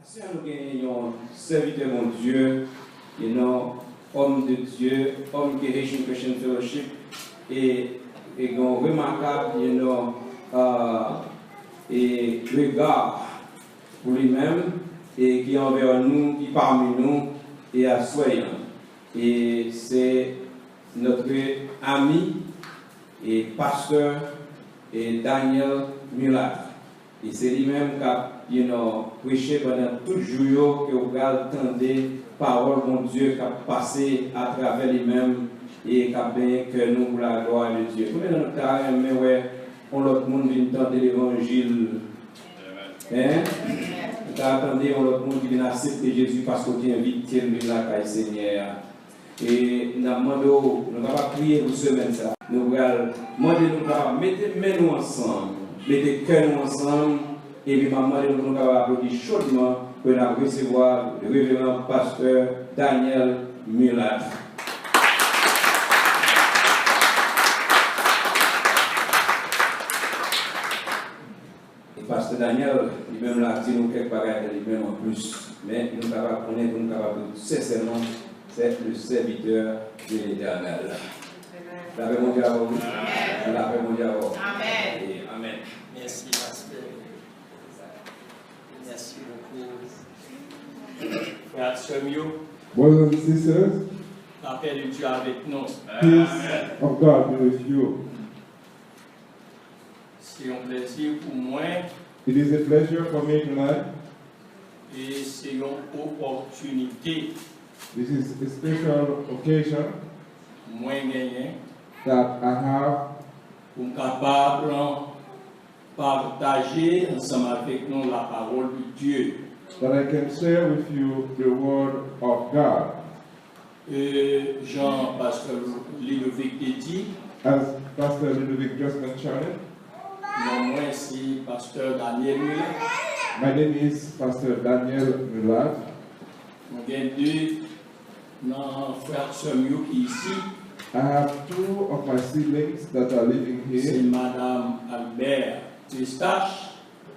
Si nous gagnons serviteur mon Dieu, homme de Dieu, homme de Haitian Christian Fellowship, et remarquable, et regard pour lui-même, et qui est envers nous, qui parmi nous, et à soyons. Et c'est notre ami et pasteur et Daniel Mulat. Et c'est lui-même qui a prêché pendant tout le jour que vous entendez parole mon Dieu qui a passé à travers lui-même et qui a bien que nous pour la gloire de Dieu. Combien de temps, mais ouais, on l'autre monde vient entendre l'évangile. Hein? Vous attendez, on l'autre monde qui vient accepter Jésus parce qu'on est invité lui là, caille Seigneur. Et nous allons prier pour ce semaine ça. Nous allons demander nous mettre nous ensemble. Mettez cœur nous ensemble et puis maman nous allons applaudir chaudement pour nous recevoir le révérend pasteur Daniel Mulat. Et pasteur Daniel, lui-même l'a dit nous quelques bagages lui-même en plus, mais nous allons connaître, nous allons sincèrement, c'est le serviteur de l'Éternel. La paix mondiale à vous. La paix mondiale à vous. Amen. Et amen. Merci, pasteur. Merci beaucoup. Frère Samuel, Brothers and sisters, la paix de Dieu avec nous. peace of God be with you. C'est un plaisir pour moi It is a pleasure for me tonight. et c'est une opportunité This is a special occasion moi gagné that I have pour être capable de partager ensemble avec nous la parole de Dieu. that I can share with you the word of God. Jean, pasteur Ludovic dit, As Pastor Ludovic just mentioned, moi c'est pasteur Daniel Mulat. my name is Pastor Daniel Mulat. Nous avons deux frères Samuel qui ici. I have two of my siblings that are living C'est here. Madame Albert Eustache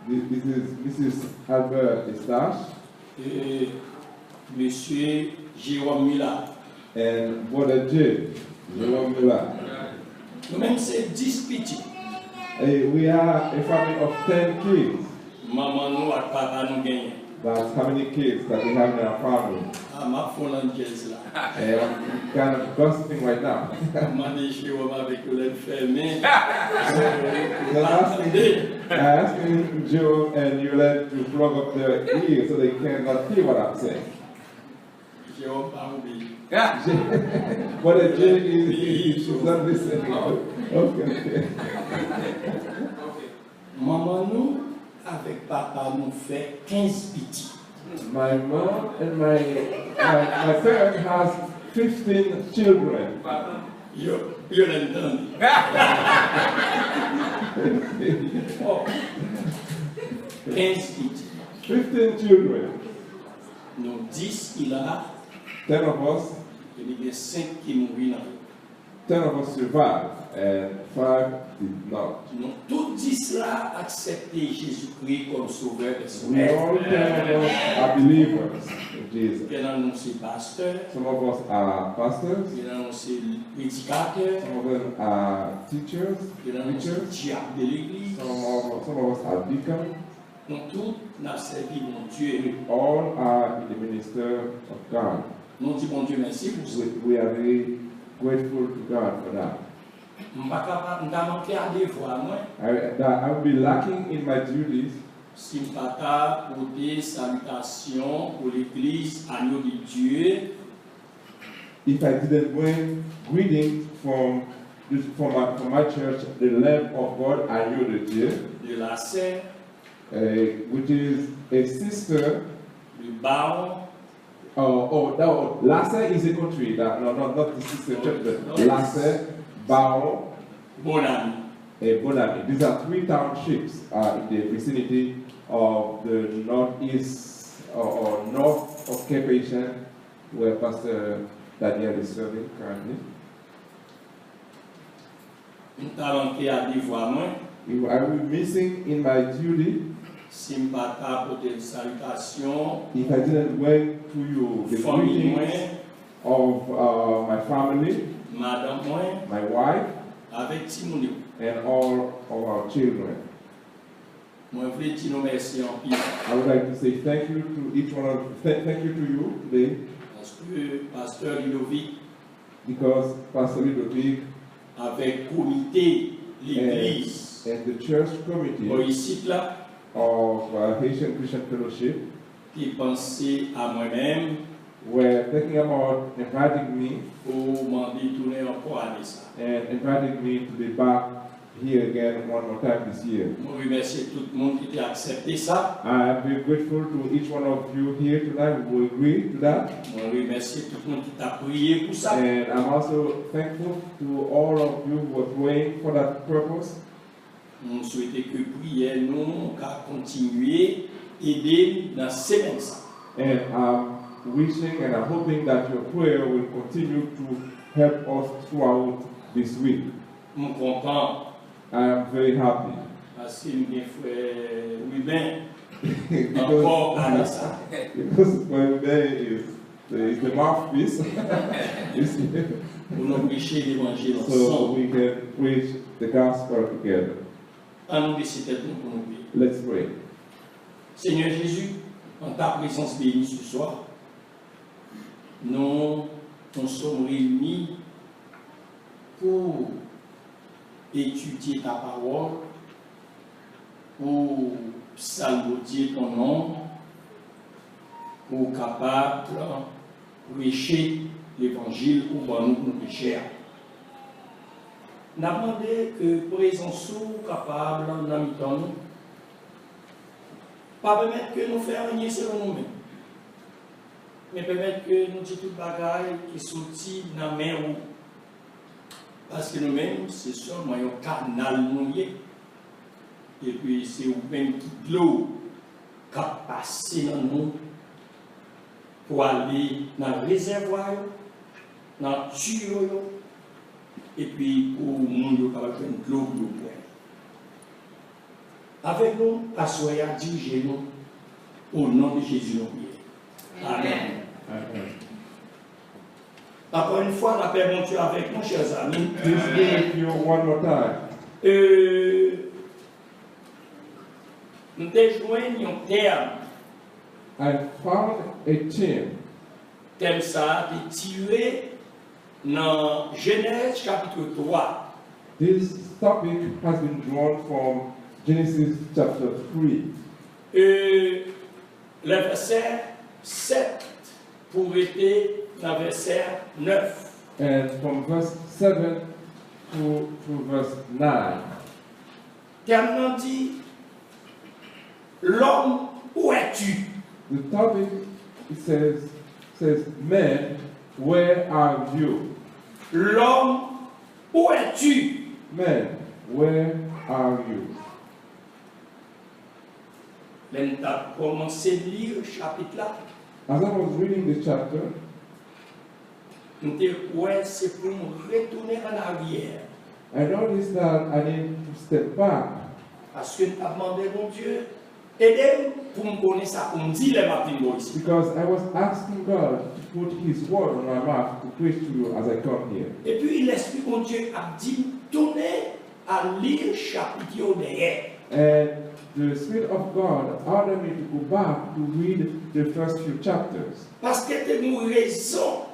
This is Mrs. Albert Eustache et Monsieur Jérôme Mulat. and Brother J. Jerome Mulat. Nous-mêmes, c'est 10 petits. We are a family of 10 kids. Maman nous et papa nous gagnent. That's how many kids that we have in our family. À ma Hollandaise là. I'm kind of gossiping right now. Maman Jérôme avec le fermé. I'm asking Joe and Yolette to plug up their ears so they cannot hear what I'm saying. Jérôme pas oublié. What a J is not listening. Okay. Maman nous avec papa nous fait 15 petits. My mom and my parent has 15 children. Yo l'entends. Oh. 15 petits. 15 children. Nous 10 il a. 10 of us. Il y a 5 qui mourent. 10 of us survived and 5 did not. Nous tous 10 là accepté Jésus-Christ comme sauveur de son We all 10 of us are believers in Jesus. Il y en a c'est pasteur, Some of us are pastors, il y en a c'est prédicateur, some of them are teachers, il y en a c'est diacre de l'église. some of us are deacons. Nous tous nous servi mon Dieu. We all are in the minister of God. Nous disons mon Dieu merci pour ça. We are very grateful to God for that. Je ne suis pas capable de manquer à devoir moi. I will be lacking in my duties Si je ne suis pas capable pour des salutations pour l'église agneau de Dieu. if I didn't bring greetings from my church, the Lamb of God, Agneau de Dieu, De la sœur, which is a sister. le baron, No, Lasse is a country. Not the sister church, but Lasse, Bao, Bonami. and Bonami. These are 3 townships in the vicinity of the northeast or north of Cape Haitian, where Pastor Daniel is serving currently. Je ne suis pas manqué à devoir moi. I will be missing in my duty si je ne pas apporter une salutation, if I didn't bring to you the famille moi, greetings of my family, madame moi, my wife, avec Timounio. and all of our children. Moi, je voulais dire nous merci en pile. I would like to say thank you to each one of thank you to you today, Parce que Pasteur Ludovic, because Pastor Ludovic avec le comité, l'église, and the church committee ici là, of Haitian Christian Fellowship qui pensait à moi-même were thinking about inviting me pour m'en détourner encore à ça. and inviting me to be back here again one more time this year. Je remercie tout le monde qui a accepté ça. I am very grateful to each one of you here tonight who agree to that. Je remercie tout le monde qui a prié pour ça. And I'm also thankful to all of you who are praying for that purpose. Je souhaite que prière nous continuer aider dans ces semaines. And I'm wishing and I'm hoping that your prayer will continue to help us throughout this week. Je suis content I am very happy. parce que mes frères Ruben because encore à ça. when there is the mouthpiece, Pour nous prêcher l'évangile so ensemble. we can preach the gospel together. À nous décider pour nous prier. Let's pray. Seigneur Jésus, en ta présence bénie ce soir, nous sommes réunis pour étudier ta parole, pour saluer ton nom, pour capable de prêcher l'évangile pour nous pécheurs. Nous avons demandé que présence capable d'en nous, pas permettre que nous fassions rien selon nous-mêmes, mais permettre que nous disions toute bagaille qui sortit dans la main. Parce que nous-mêmes, c'est seulement un canal mouillé. Et puis, c'est vous-même qui l'eau qui a passé dans nous pour aller dans le réservoir, dans le tuyau, et puis pour le monde qui a fait de l'eau pour nous. Avec nous, assoyez, dirigez-nous au nom de Jésus. Amen. Amen. Encore une fois, la paix mon Dieu avec nous, chers amis. Please be with you one more time. Nous déjouons un terme. I found a theme. Thème ça est tiré dans Genèse chapitre 3. This topic has been drawn from Genesis chapter 3. Le verset 7 pour être dans verset 9. And from verse 7 to verse 9. Terme dit, l'homme, où es-tu? The topic it says, man, where are you? L'homme, où es-tu? Man, where are you? L'on a commencé à lire le chapitre là. As I was reading the chapter, c'est pour nous retourner en arrière. I noticed that I need to step back Parce que nous avons demandé, mon Dieu, aidez-nous pour me connaître ça, pour me dire les matins ici. because I was asking God to put His word on my mouth to preach to you as I come here. Et puis l'Esprit, mon Dieu, a dit, tournez à lire le chapitre derrière. And the Spirit of God ordered me to go back to read the first few chapters. Parce que c'est une raison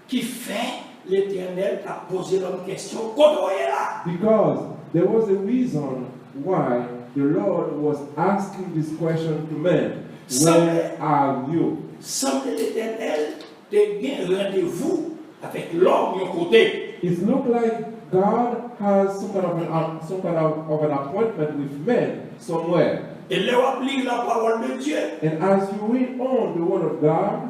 qui fait l'Éternel a posé l'homme question. Quand on est là, Because there was a reason why the Lord was asking this question to men. Where are you? semble l'Éternel de bien rendez-vous avec l'homme de côté. It looked like God has some kind of an appointment with men somewhere. Et là, on lit la parole de Dieu. And as you read on the Word of God,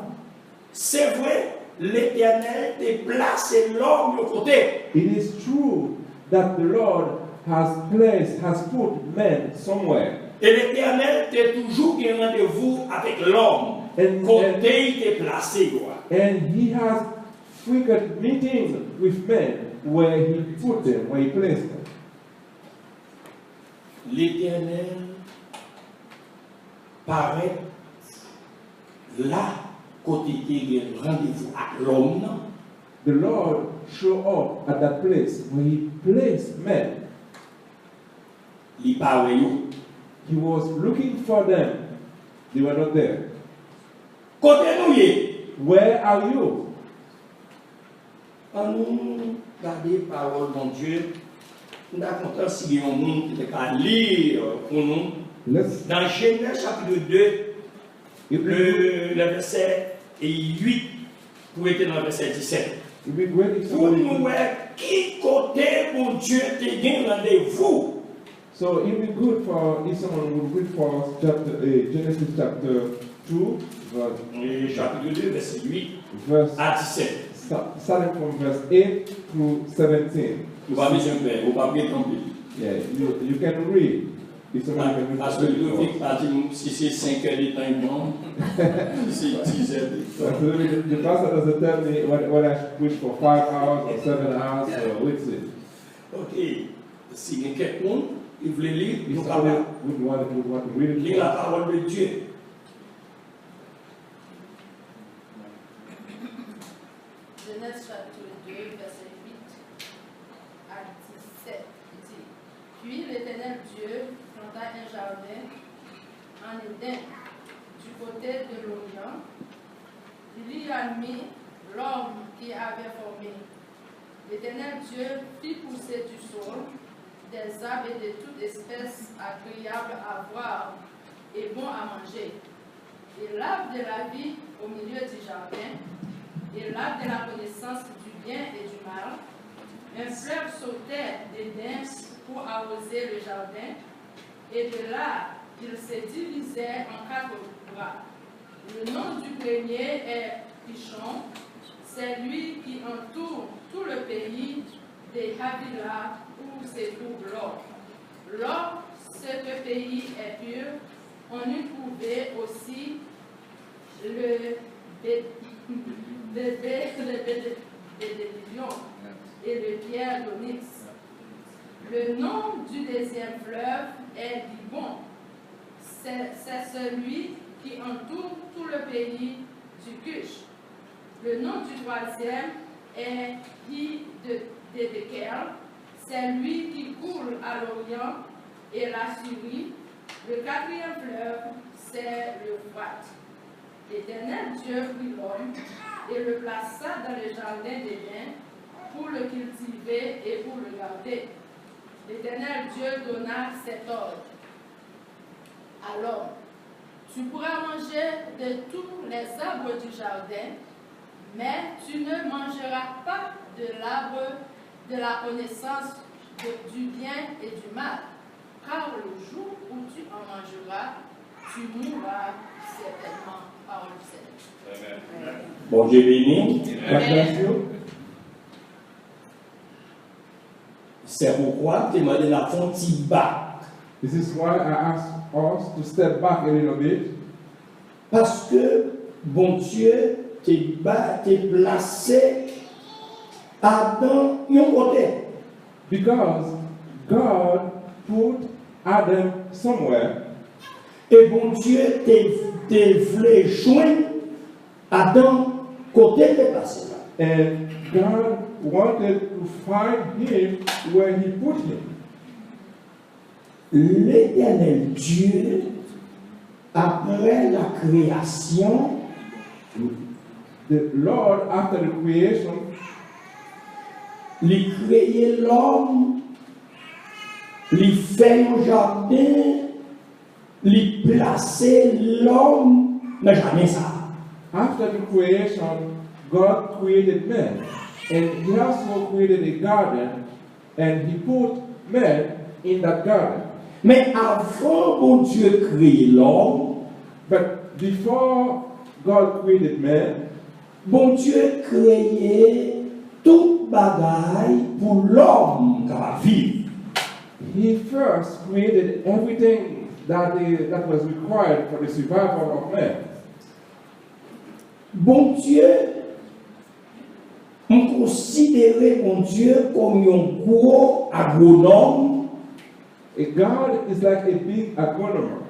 C'est vrai, l'Éternel a placé l'homme de côté. it is true that the Lord has put men somewhere. Et l'Éternel a toujours un rendez-vous avec l'homme. Côté il est placé. And He has frequent meetings with men where He put them, where He placed them. L'Éternel paraît là, côté de rendez-vous avec l'homme. The Lord showed up at that place where He placed men. Il paraît. He was looking for them. They were not there. Côté nous y est. Where are you? En nous garder parole de Dieu, nous sommes contents si il y a un monde qui peut lire pour nous. Let's, Dans Genèse chapitre 2, le verset 8, pour être dans le verset 17. if we go into Pour somebody- nous voir qui côté pour Dieu te gagne rendez-vous. So it would be good for if someone would read for us Genesis chapter 2, Le chapitre 2, verset 8 verse à 17. starting from verse 8 through 17. Vous n'avez pas besoin de faire, vous n'avez pas besoin de Yeah, you can read. If someone can read parce que it le for us. fait partir, si c'est 5 heures de temps, il bon. Si c'est 10 heures de So temps. the pastor doesn't tell me whether I should preach for 5 hours or 7 hours or what's it. Ok. Si quelqu'un il voulait lire, If nous somebody capable would want to read it lire for la us. parole de Dieu. Genèse chapitre 2, verset 8 à 17, il dit: Puis l'Éternel Dieu planta un jardin en Éden, du côté de l'Orient. Il y a mis l'homme qui avait formé. L'Éternel Dieu fit pousser du sol des arbres et de toute espèce agréables à voir et bons à manger, et l'arbre de la vie au milieu du jardin, et l'arbre de la connaissance du bien et du mal. Un fleuve sautait d'Éden pour arroser le jardin, et de là, il se divisait en 4 bras. Le nom du premier est Pichon, c'est lui qui entoure tout le pays des Havila où se trouve l'or. L'or, ce pays est pur. On y trouvait aussi le bédélion et le pierre d'onyx. Le nom du deuxième fleuve est Dibon. C'est celui qui entoure tout le pays du Cush. Le nom du troisième est Hi-de-Dekel. C'est lui qui coule à l'Orient et la Syrie. Le quatrième fleuve, c'est le Frat. L'Éternel Dieu prit l'homme et le plaça dans le jardin d'Éden pour le cultiver et pour le garder. L'Éternel Dieu donna cet ordre. Alors, tu pourras manger de tous les arbres du jardin, mais tu ne mangeras pas de l'arbre de la connaissance du bien et du mal, car le jour où tu en mangeras, tu mourras certainement. Parole du Seigneur. Bon Dieu béni. God bless you. C'est pourquoi tu m'as donné la fonte bas. This is why I ask us to step back a little bit. Parce que, bon Dieu, t'es placé Adam yon côté. Because God put Adam somewhere, Et bon Dieu, t'es voulu joindre Adam côté de placé là. and God wanted to find him where he put him. L'Éternel Dieu, après la création, The Lord, after the creation, il créé l'homme, il fait un jardin, il placé l'homme dans le jardin ça. after the creation, God created man. And he also created a garden, and he put man in that garden. Mais avant bon Dieu créer l'homme, But before God created man, bon Dieu créé toute bagaille pour l'homme qui va vivre. he first created everything that was required for the survival of man. Bon Dieu, on considère bon Dieu comme un gros agronome. A God is like a big agronomer.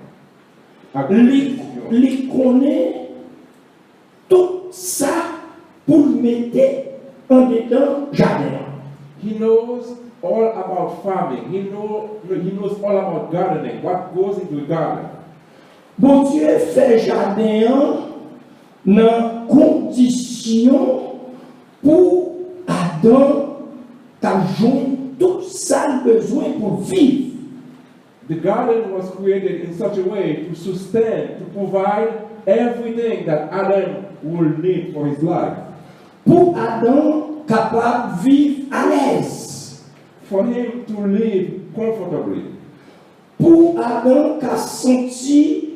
il connaît tout ça pour le mettre en dedans jardin. He knows all about farming. He knows all about gardening. What goes into a garden. Bon Dieu fait jardin dans condition pour Adam d'avoir tout ça besoin pour vivre. The garden was created in such a way to sustain, to provide everything that Adam will need for his life. Pour Adam capable de vivre à l'aise. For him to live comfortably. Pour Adam qui a senti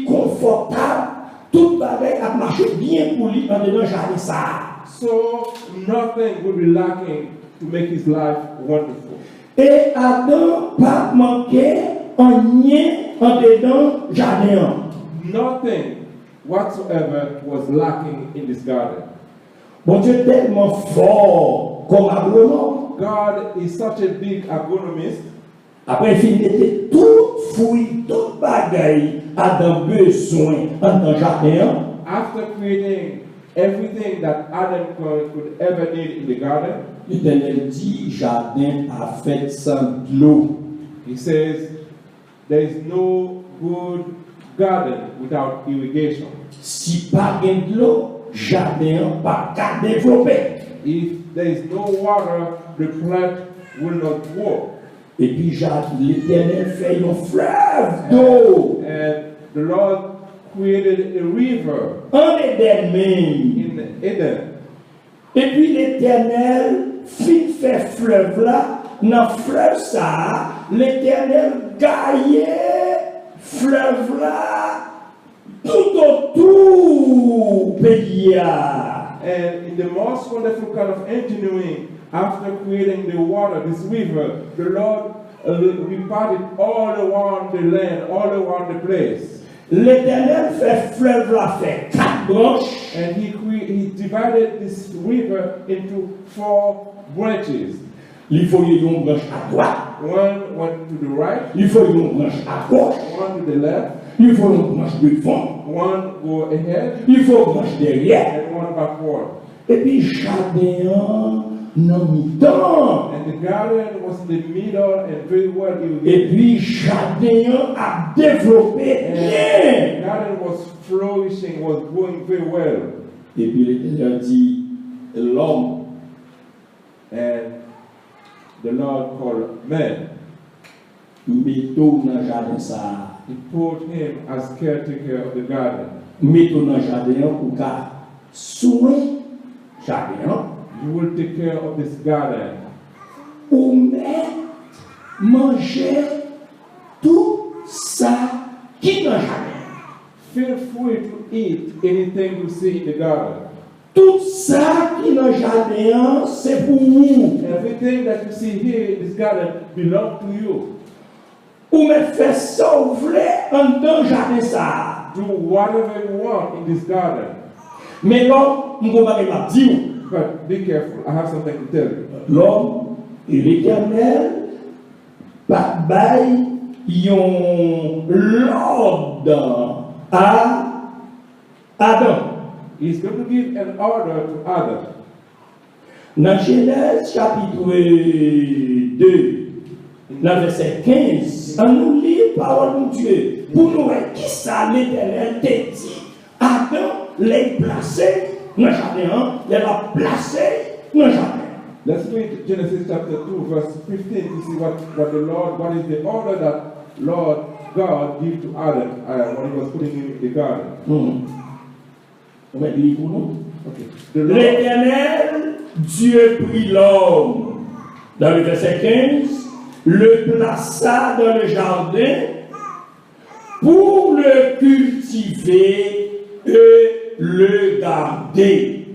confortable, tout bagage a marché bien pour lui en dedans jardin ça. So nothing will be lacking to make his life wonderful. Et Adam pas manqué en rien en dedans jardin. Nothing whatsoever was lacking in this garden. Bon Dieu est tellement fort comme agronome. God is such a big agronomist. Après, il mettait tout fouille, tout bagaille Adam besoin dans le jardin. After creating everything that Adam could ever need in the garden, L'Éternel dit, jardin parfait sans de l'eau. he says, there is no good garden without irrigation. Si pas de l'eau, jardin pas qu'à développer. If there is no water, the plant will not grow. Et puis l'Éternel fait un fleuve d'eau. And the Lord created a river En Éden même. in Eden. Et puis l'Éternel fait fleuve là. Dans le fleuve ça, l'Éternel gaillait fleuve là tout autour pays. And in the most wonderful kind of engineering, after creating the water, this river, the Lord reparted all around the land, all around the place. L'Éternel fait fleuve là, fait 4 branches. And he divided this river into 4 branches. Il faut y avoir une branche à droite. One went to the right, Il faut y avoir une branche à gauche. one to the left, Il faut une branche devant. one go ahead, Il faut une branche derrière. and one backward. Et puis jardin dans mi-temps. And the garden was in the middle and very well Et irrigated. puis jardin a développé And bien. the garden was flourishing, was growing very well. Et puis l'Éternel dit, l'homme, And the Lord called man. mettons dans le jardin ça. He put him as caretaker of the garden. Mettons dans le jardin pour qu'à soigner jardin. You will take care of this garden. Ou mettre, manger tout ça qui est dans le jardin. Feel free to eat anything you see in the garden. Tout ça qui est dans le jardin, c'est pour vous. Everything that you see here in this garden belongs to you. Ou me faire sauver en dans le jardin ça. Do whatever you want in this garden. Mais l'homme, je vais dire, But be careful, I have something to tell you. l'homme et l'Éternel, pas bail, yon l'ordre à Adam. He's going to give an order to Adam. Dans Genèse chapitre 2, dans verset 15, on nous lit la parole de Dieu pour nous voir qui ça l'Éternel t'a dit. Adam l'a placé dans le jardin, il l'a placé dans le jardin. Let's read Genesis chapter 2, verse 15 to see what is the order that Lord God gave to Adam when he was putting him in the garden. On va lire pour nous. Okay. The Lord, L'Éternel, Dieu prit l'homme, dans le verset 15, le plaça dans le jardin pour le cultiver et le garder.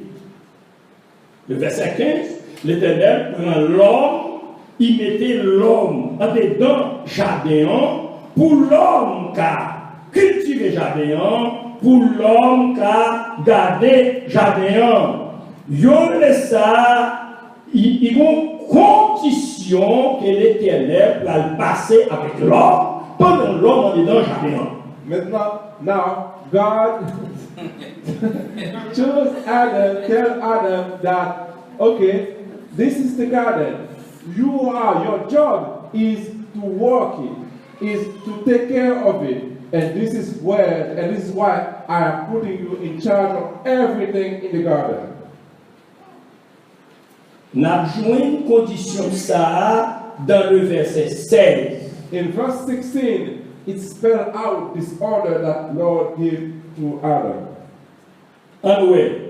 Le verset 15, l'Éternel prend l'homme, il mettait l'homme en dedans jardin pour l'homme qui a cultivé jardin, pour l'homme qui a gardé jardin. Yon laisse ça, il y a une condition que l'Éternel va passer avec l'homme pendant l'homme en dedans jardin. maintenant, Now God chose Adam, tell Adam that, okay, this is the garden. Your job is to work it, is to take care of it. And this is why I am putting you in charge of everything in the garden. N'a joué une condition ça dans le verset 16. In verse 16, it spells out this order that Lord gave to Adam. Anoué.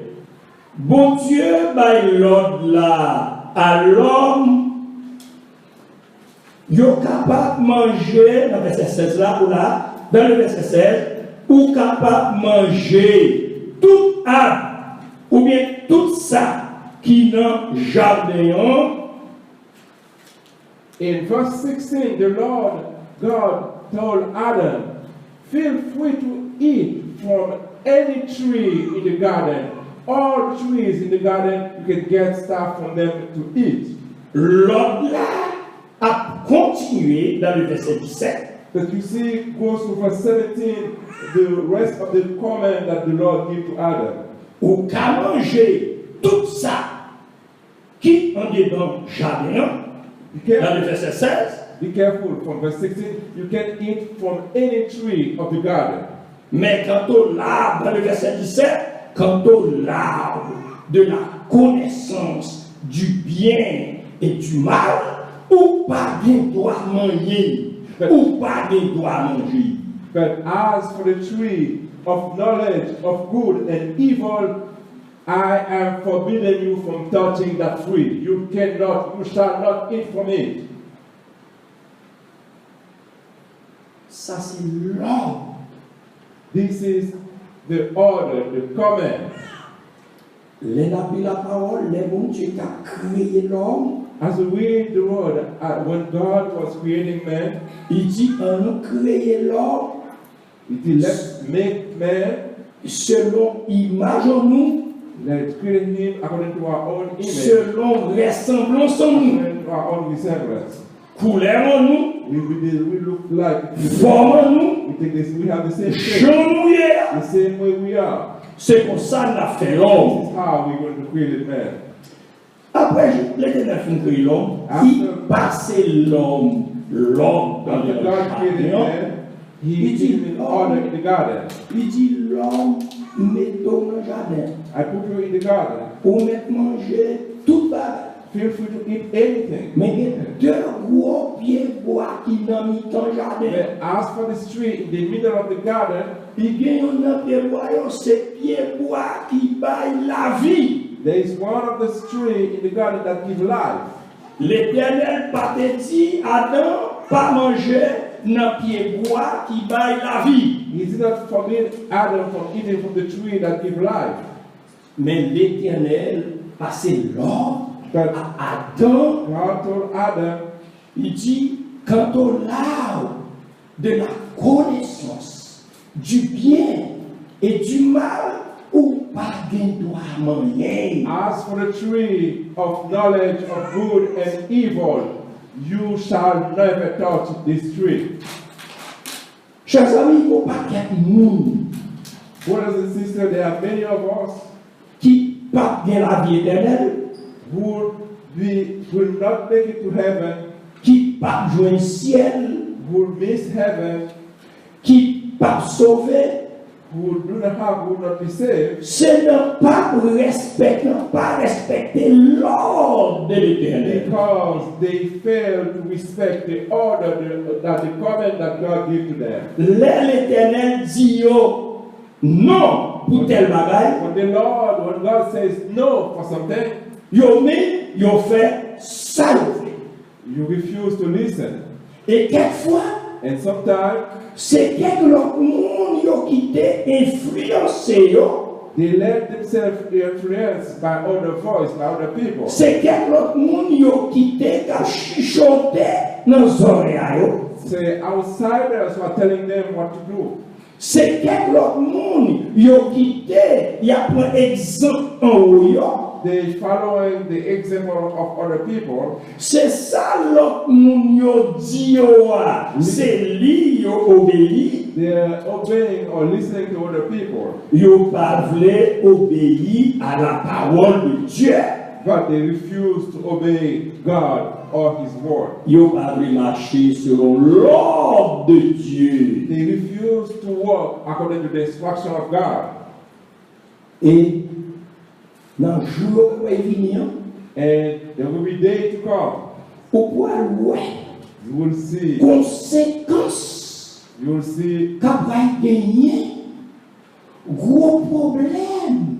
Bon Dieu by l'ordre là à l'homme, yo capable manger dans le verset 16 là ou là, dans le verset 16, ou capable manger tout arbre ou bien tout ça qui dans jardin. In verse 16, the Lord God told Adam, feel free to eat from any tree in the garden. All trees in the garden, you can get stuff from them to eat. L'ordre là a continué dans le verset 17. But you see, goes to verse 17, the rest of the command that the Lord gave to Adam. Ou qu'à manger tout ça qui en dedans jardin. Dans le verset 16. Be careful, from verse 16, you can eat from any tree of the garden. Mais quant au l'arbre, dans le verset 17, quant au l'arbre de la connaissance du bien et du mal, ou pas bien doit manger, ou pas bien doit manger. But as for the tree of knowledge of good and evil, I am forbidding you from touching that tree. You shall not eat from it. Ça c'est l'ordre. This is the order, the command. La parole, les bon Dieu qui a créé l'homme. As we read the word, when God was creating man, Il dit, on a créé l'homme. He dit, let's make man. Selon image en nous. Let's create him according to our own image. Selon ressemblance en nous. According to our own resemblance. Couleur en nous. We look like. Forme en nous. We have the same shape. Jean The same way we are. C'est pour ça qu'on a fait This l'homme. is how we're going to create man. Après, l'Éternel fin créé l'homme. Il passait l'homme dans After le God created jardin. man, He gave him order in the garden. Il dit l'homme, mettons dans le jardin. I put you in the garden. Pour mettre manger tout bas. Feel free to eat anything. Mais il y a deux gros pieds bois qui n'ont mis dans le jardin. But as for this tree in the middle of the garden, Il y a un pied bois, c'est pied bois qui baille la vie. there is one of the tree in the garden that gives life. L'Éternel pas te dit Adam pas manger dans pied bois qui baille la vie. He did not forbid Adam from eating from the tree that gives life. Mais l'Éternel passait l'ordre But à Adam. God told Adam, Il dit quant au l'arbre de la connaissance du bien et du mal, ou pas de droit manger. as for the tree of knowledge of good and evil, you shall never touch this tree. Chers amis, il ne faut pas qu'il y ait nous Brothers and sisters, there are many of us qui partent bien la vie éternelle, who will not make it to heaven, qui partent jouer le ciel, who will miss heaven, qui partent sauver. who do not have, who will not be saved, C'est ne pas respecter l'ordre de l'éternel. because they fail to respect the order, the command that God gave to them. L'éternel dit yo, non pour tel bagaille, When God says no for something, yo fait ça yo fait. you refuse to listen. Et quelquefois, And sometimes c'est quelque monde yo qui t'est influencé yo. they let themselves be influenced by other voice, by other people. C'est quelque monde yo qui t'est chuchoté dans les oreilles yo. Say outsiders who are telling them what to do. C'est quelque monde yo qui t'est, y a pris exemple en haut yo. they following the example of other people. C'est ça l'autre moun yo dit yo a. C'est li yo obéi. They're obeying or listening to other people, Yo pas vle obéi à la parole de Dieu. but they refuse to obey God or His word. Yo pas vle marcher selon l'ordre de Dieu. They refuse to walk according to the instruction of God. Et dans le jour où il vient, And there will be day to come. au point où You will see. conséquence You will see qu'après gagner gros problème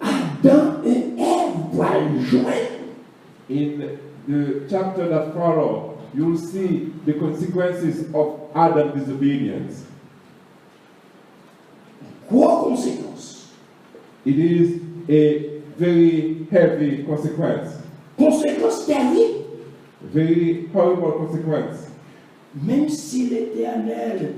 Adam et Ève vont le joindre. in the chapter that follow, you will see the consequences of Adam's disobedience. Gros conséquence. It is a very heavy consequence, Conséquence terrible. very horrible consequence. Même si l'Éternel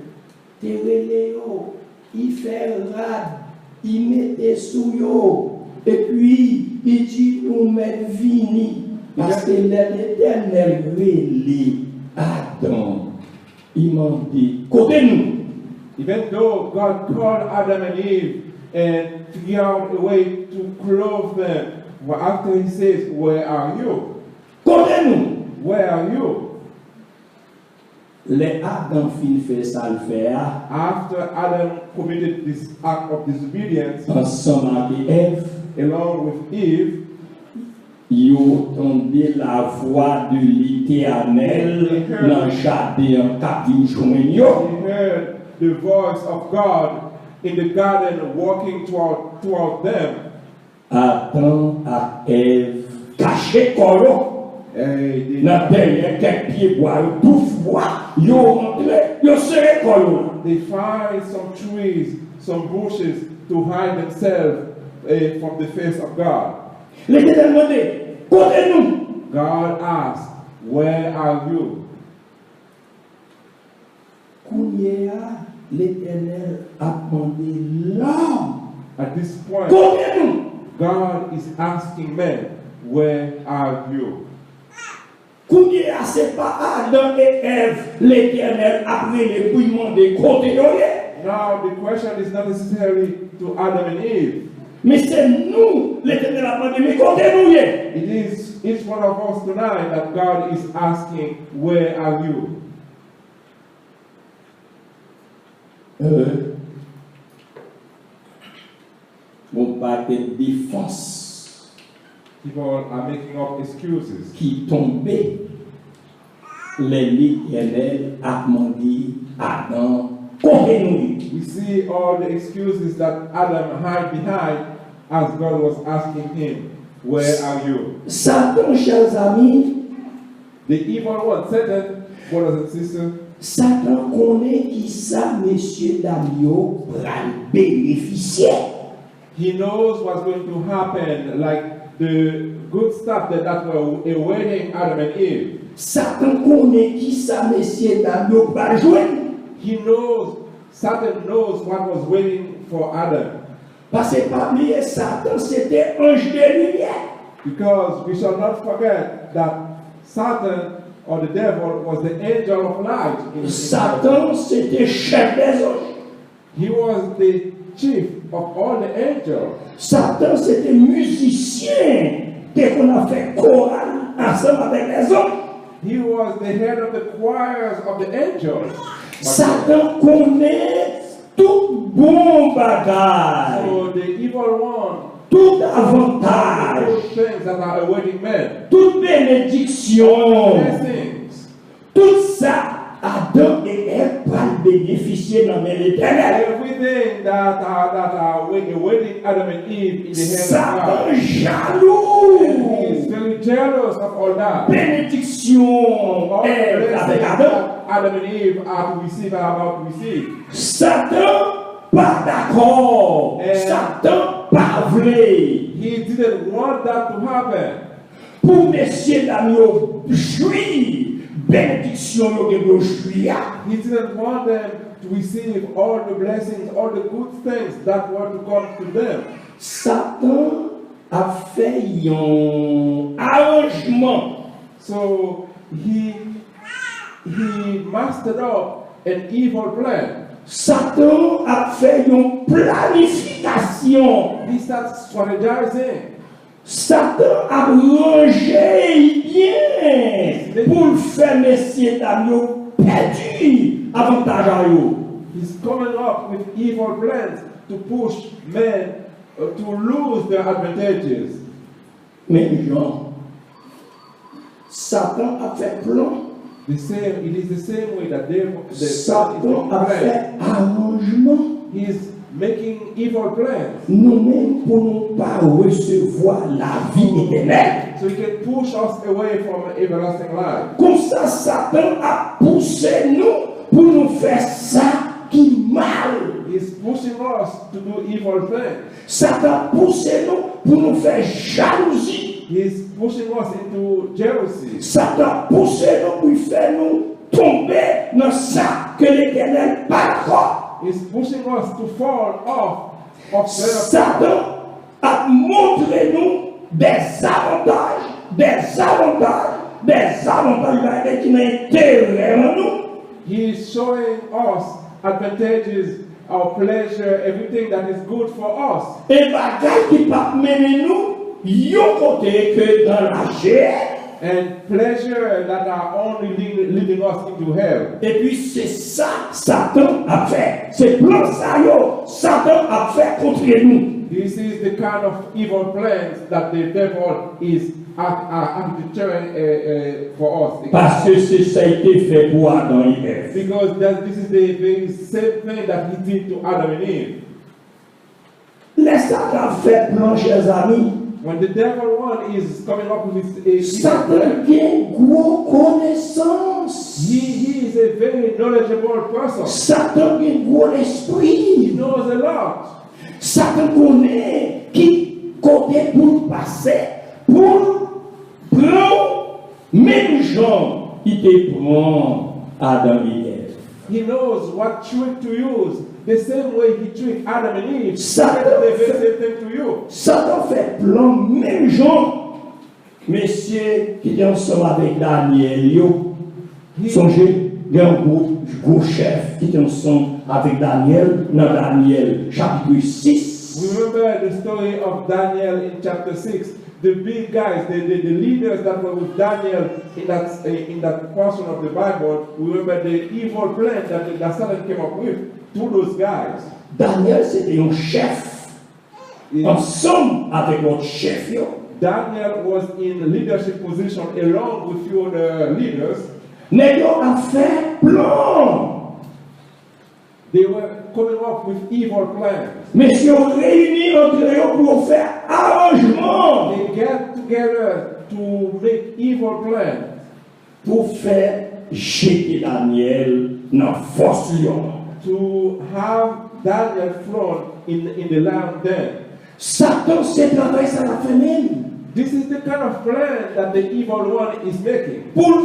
te reléo, il fait rade, il mette sous yo, et puis il dit nous mettre vini, parce que l'Éternel relé Adam, il m'a dit, côté nous. Even though God called Adam and Eve and figured out a way to clothe them, well, after He says, "Where are you? Côté nous. Where are you?" Les Adam fin fait ça le faire After Adam committed this act of disobedience, ensemble avec Ève, along with Eve, ils ont entendu la voix de l'Éternel dans le jardin qui vient joindre. they heard the voice of God in the garden walking toward them. Adam et Ève caché corps They, dans derrière quelques pieds bois tout froid, ils rentré, ils serré corps. they find some trees, some bushes to hide themselves from the face of God. L'Éternel demandé, côté nous. God asked, "Where are you?" Kounia, l'Éternel a demandé l'homme. At this point, Côté nous. God is asking men, "Where are you?" Kounia, c'est pas Adam et Ève, l'Éternel a pris les pour demander côté nous. Now the question is not necessarily to Adam and Eve. Mais c'est nous, l'Éternel a demandé, mais côté nous. It is each one of us tonight that God is asking, "Where are you?" On parle de défense People are making up excuses. qui tombait. L'Éternel a demandé Adam, côté nous. We see all the excuses that Adam hid behind as God was asking him, "Where are you?" Satan, chers amis, The evil one, Satan, brothers and sisters, Satan connaît qui ça, messieurs, Damio, pral bénéficier. he knows what's going to happen, like the good stuff that were awaiting Adam and Eve. Satan connaît qui ça, messieurs, Damio, pral jouer. He knows, Satan knows what was waiting for Adam. Parce que pas oublier, Satan, c'était ange de lumière. Because we shall not forget that Satan or the devil was the angel of light. Satan, c'était chef des anges. He was the chief of all the angels. Satan, c'était musicien. Dès qu'on a fait chorale ensemble avec les anges. He was the head of the choirs of the angels. Satan connaît tout bon bagage, So the evil one, tout avantage, those things that are awaiting men, toute bénédiction, blessings, tout ça, Adam et Ève vont bénéficier dans l'Éternel. everything that are awaiting Adam and Eve in the hands of Satan God. And he is jaloux. very jealous of all that. Bénédiction, All the Ève avec blessings Adam. that Adam and Eve are to receive, are about to receive. Satan pas d'accord. Satan pas vrai. He didn't want that to happen. Pour messieurs dames jouir, bénédiction yo jouir. He didn't want them to receive all the blessings, all the good things that were to come to them. Satan a fait un arrangement. So he mastered up an evil plan. Satan a fait une planification. He starts strategizing. Satan a rangé bien pour faire messieurs d'amour perdu avantage à eux. He's coming up with evil plans to push men to lose their advantages. Mais Jean, Satan a fait plan. It is the same way that Satan a fait arrangement. He's making evil plans. Nous-mêmes pour ne pas recevoir la vie éternelle. So he can push us away from everlasting life. Comme ça, Satan a poussé nous pour nous faire ça qui mal. He's pushing us to do evil things. Satan a poussé nous pour nous faire jalousie. He's pushing us into jealousy. Satan a poussé nous pour faire nous tomber dans ça que l'Éternel parle. He's pushing us to fall off of Satan a montré nous des avantages qui n'ont intérêt en nous. He's showing us advantages, our pleasure, everything that is good for us. Et bagaille qui pas mener nous, yon côté que dans la chair. And pleasure that are only leading us into hell. Et puis c'est ça Satan a fait. C'est plan ça yo, Satan a fait contre nous. This is the kind of evil plans that the devil is deterring for us. Parce que c'est ça a été fait pour Adam et Ève. Because this is the very same thing that he did to Adam and Eve. Les Satan fait plan, chers amis. When the devil one is coming up with his Satan a une grosse connaissance. he is a very knowledgeable person. Satan a un gros He esprit. knows a lot. Satan connaît qui côté pour passer pour prendre même gens qui te prend Adam et Ève. He knows what trick to use. The same way he tricked Adam and Eve. Satan The very same thing to you. Satan fait plan même gens. Messieurs qui étaient ensemble avec Daniel, songez, il y a un gros chef qui était ensemble avec Daniel dans Daniel chapitre 6. Remember the story of Daniel in chapter 6. The big guys, the leaders that were with Daniel in that portion of the Bible. Remember the evil plan that Satan came up with to those guys. Daniel c'était un chef. Ensemble avec notre chef. Daniel was in leadership position along with few other leaders. Mais ils ont fait plan. They were coming up with evil plans. Mais ils ont réuni entre eux pour faire arrangement. They get together to make evil plans. Pour faire jeter Daniel dans la force lion. To have Daniel thrown in the lion den. Satan s'est travaillé ça la fait même. This is the kind of plan that the evil one is making. Pour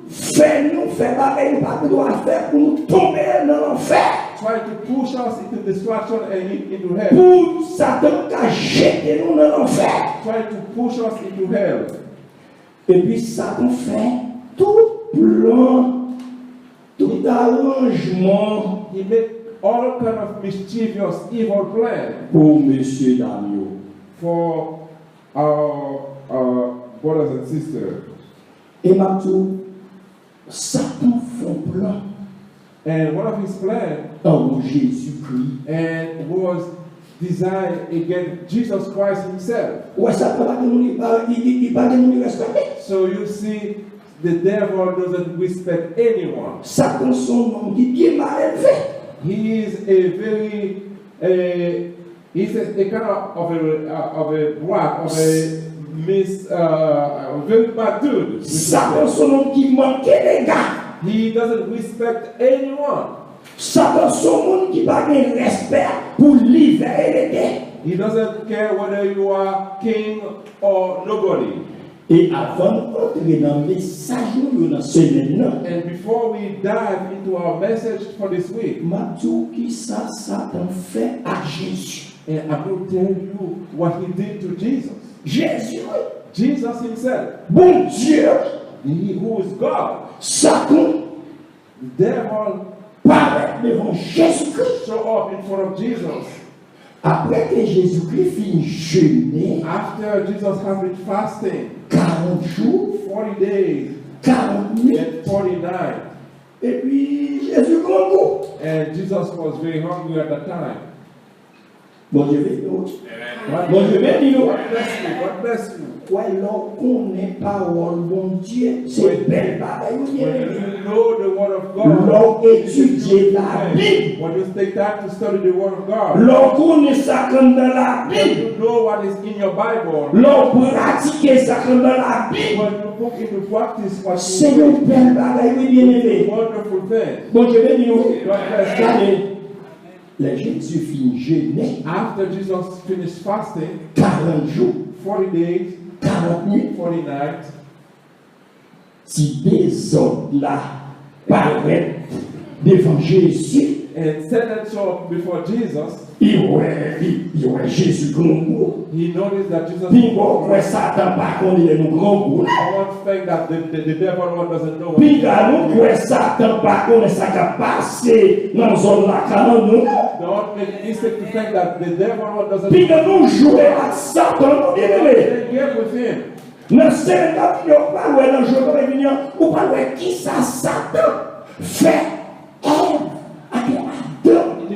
faire nous faire pareil, pas de droit faire pour nous tomber dans l'enfer. Try to push us into destruction and into hell. Pour Satan qu'a jeté nous dans l'enfer. Try to push us into hell. Et puis Satan fait tout plan, tout arrangement. He made all kind of mischievous evil plans Pour Monsieur Daniel. for our brothers and sisters. Et maintenant, Satan fait un plan And one of his plans en Jésus-Christ. and was designed against Jesus Christ himself. Ouais, Satan il pas de nous respecter. So you see, the devil doesn't respect anyone. Satan son nom qui est mal élevé. He is a very, he's a kind of a brat, of a very bad dude. Satan son nom qui manquait les gars. He doesn't respect anyone. Satan son monde qui pas de respect pour l'hiver et l'été. He doesn't care whether you are king or nobody. Et avant d'entrer dans le message dans ce semaine, And before we dive into our message for this week, Mathieu qui ça Satan fait à Jésus. And I'm going to tell you what he did to Jesus. Jésus, Jesus himself, bon Dieu, he who is God, Satan the devil, paraît devant Jésus-Christ. show up in front of Jesus. Après que Jésus-Christ finit jeûner, After Jesus has been fasting 40 jours, 40 days 40 nuits, and 40 nights, et puis Jésus grand goût. and Jesus was very hungry at that time. Bon Dieu béni nous. God Bon Dieu béni nous. bless you. God bless you. Ouais, l'on connaît parole, bon Dieu, c'est belle bagaille. When you know the word of God, L'on étudie la Bible. when you take time to study the word of God, L'on connaît ça comme dans la when Bible. you know what is in your Bible, L'on pratique ça comme dans la Bible. when you put into practice what C'est you une belle bagaille, oui, bien it's aimé. a wonderful thing. Bon Dieu béni nous. God bless you. Regardez, le Jésus finit jeûner After Jesus finished fasting, 40 jours, 40 days, 40 nuits. 40 nights, Si des autres là paraissent devant Jésus, and Satan showed up before Jesus, il ouais Jésus grand goût. he noticed that Jesus. Puis bon, ouais Satan par contre il est nous grand goût. One thing that the devil one doesn't know. Puis là nous ouais Satan par contre ça qui passé dans zone là quand nous. Don't make mistake to think that the devil one doesn't Puis know. que nous jouons avec Satan, bien aimé. They get with him. Dans ce cas, il n'y a pas ouais dans le jeu de réunion, ou pas ouais qui ça Satan fait Adam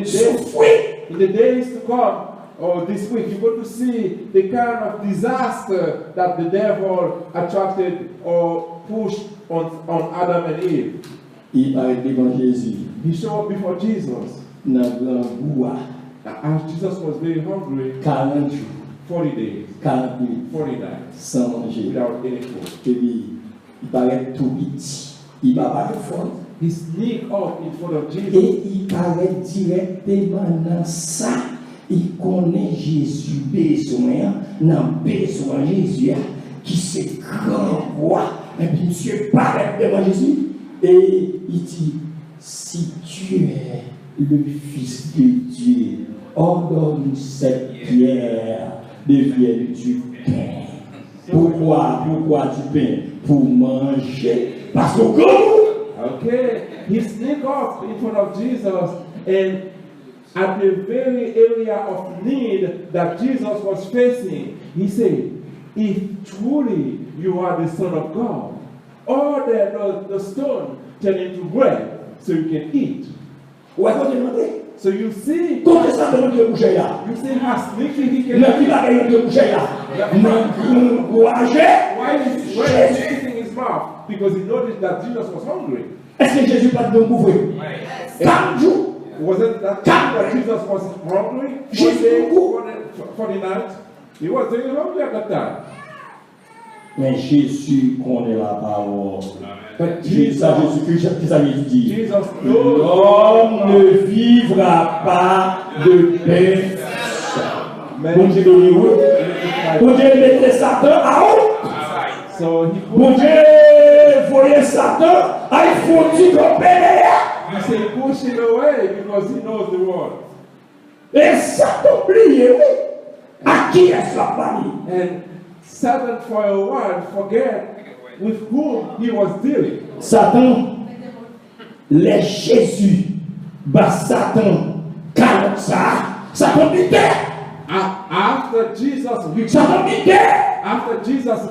souffrir. In the days to come, or this week, you're going to see the kind of disaster that the devil attracted or pushed on Adam and Eve. Il paraît devant Jésus He showed up before Jesus. dans le grand bois, As Jesus was very hungry, 40 jours, 40 days, 40 nuits, 40 nights, sans manger. without any food. Et puis, il paraît tout petit, il va pas de fond. He sneaked up in front of Jesus. Et il paraît directement dans ça. Il connaît Jésus besoin, dans besoin Jésus, qui se grand roi. Et puis, monsieur paraît devant Jésus. Et il dit, si tu es le Fils de Dieu, ordonne cette pierre devienne du pain. Pourquoi du pain? Pour manger. Parce que Okay, he sneaked up in front of Jesus, and at the very area of need that Jesus was facing, he said, if truly you are the Son of God, order the stone turn into bread so you can eat. So you see how sneaky he can be. Why is he eating his mouth? Because he noticed that Jesus was hungry. Est-ce que Jésus pas de couvrir? 4 jours. Wasn't that that Jesus was hungry? For the night? He was very hungry at that time. Mais Jésus connaît la parole. But Jésus dit, Jesus knows l'homme ne vivra pas de pain. Bon Dieu béni, bon Dieu mettait Satan à haut. So he Bon pushed, Dieu voyait Satan, il faut dire qu'on paie. he said push it away because he knows the word. Et Satan oublié, oui. À qui est-ce la famille? And Satan for a while forget with whom he was dealing. Satan, les Jésus, bah Satan, quand ça, Satan bitait. After Jesus Satan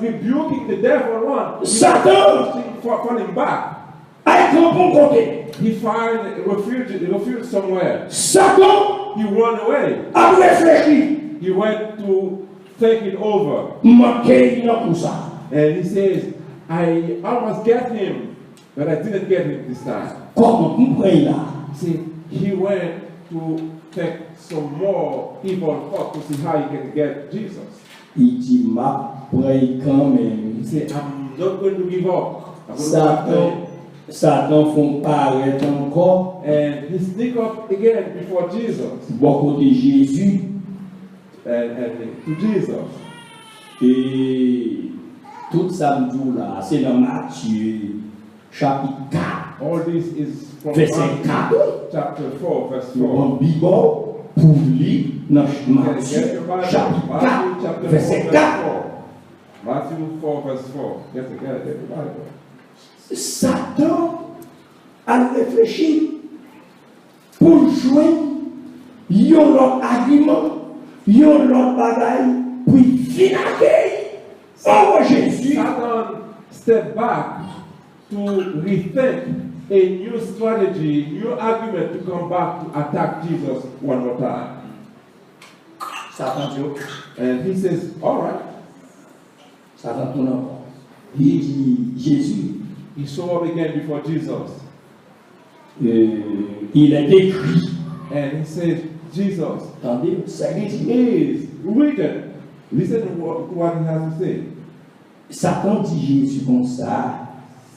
rebuking the devil one, Satan, falling back, avec un bon côté. he find refuge somewhere. Satan He ran away. a réfléchi. He went to think it over. Manqué dans tout ça. And he says, I almost get him, but I didn't get him this time. Comment vous prenez là? See, he went to take some more evil thought to see how he can get Jesus. Il dit, ma prie quand même. He said, I'm not going to give up. I'm going to Satan font paraître encore. and he sneaked up again before Jesus. Bon côté Jésus. And to Jesus. Et tout ça là, c'est dans Matthieu chapitre 4. All this is from Verset Matthew 4. chapter 4, verse Nous 4. avons Bible pour lui. dans Get Matthieu your Bible. chapitre Matthew 4, chapter 4, verset verse 4. 4. Matthew 4, verse 4. Get your Bible. Satan a réfléchi pour joindre yon l'autre argument, yon l'autre bagaille, puis finaler. Oh Jésus! Satan stepped back to rethink a new strategy, new argument to come back to attack Jesus one more time. Satan dit, And he says, all right. Satan tourne encore. Il dit, Jésus, He showed up again before Jesus. il est écrit. And he said, Jesus, Attendez, ça it dit. is written. Listen to what he has to say. Satan dit Jésus comme ça,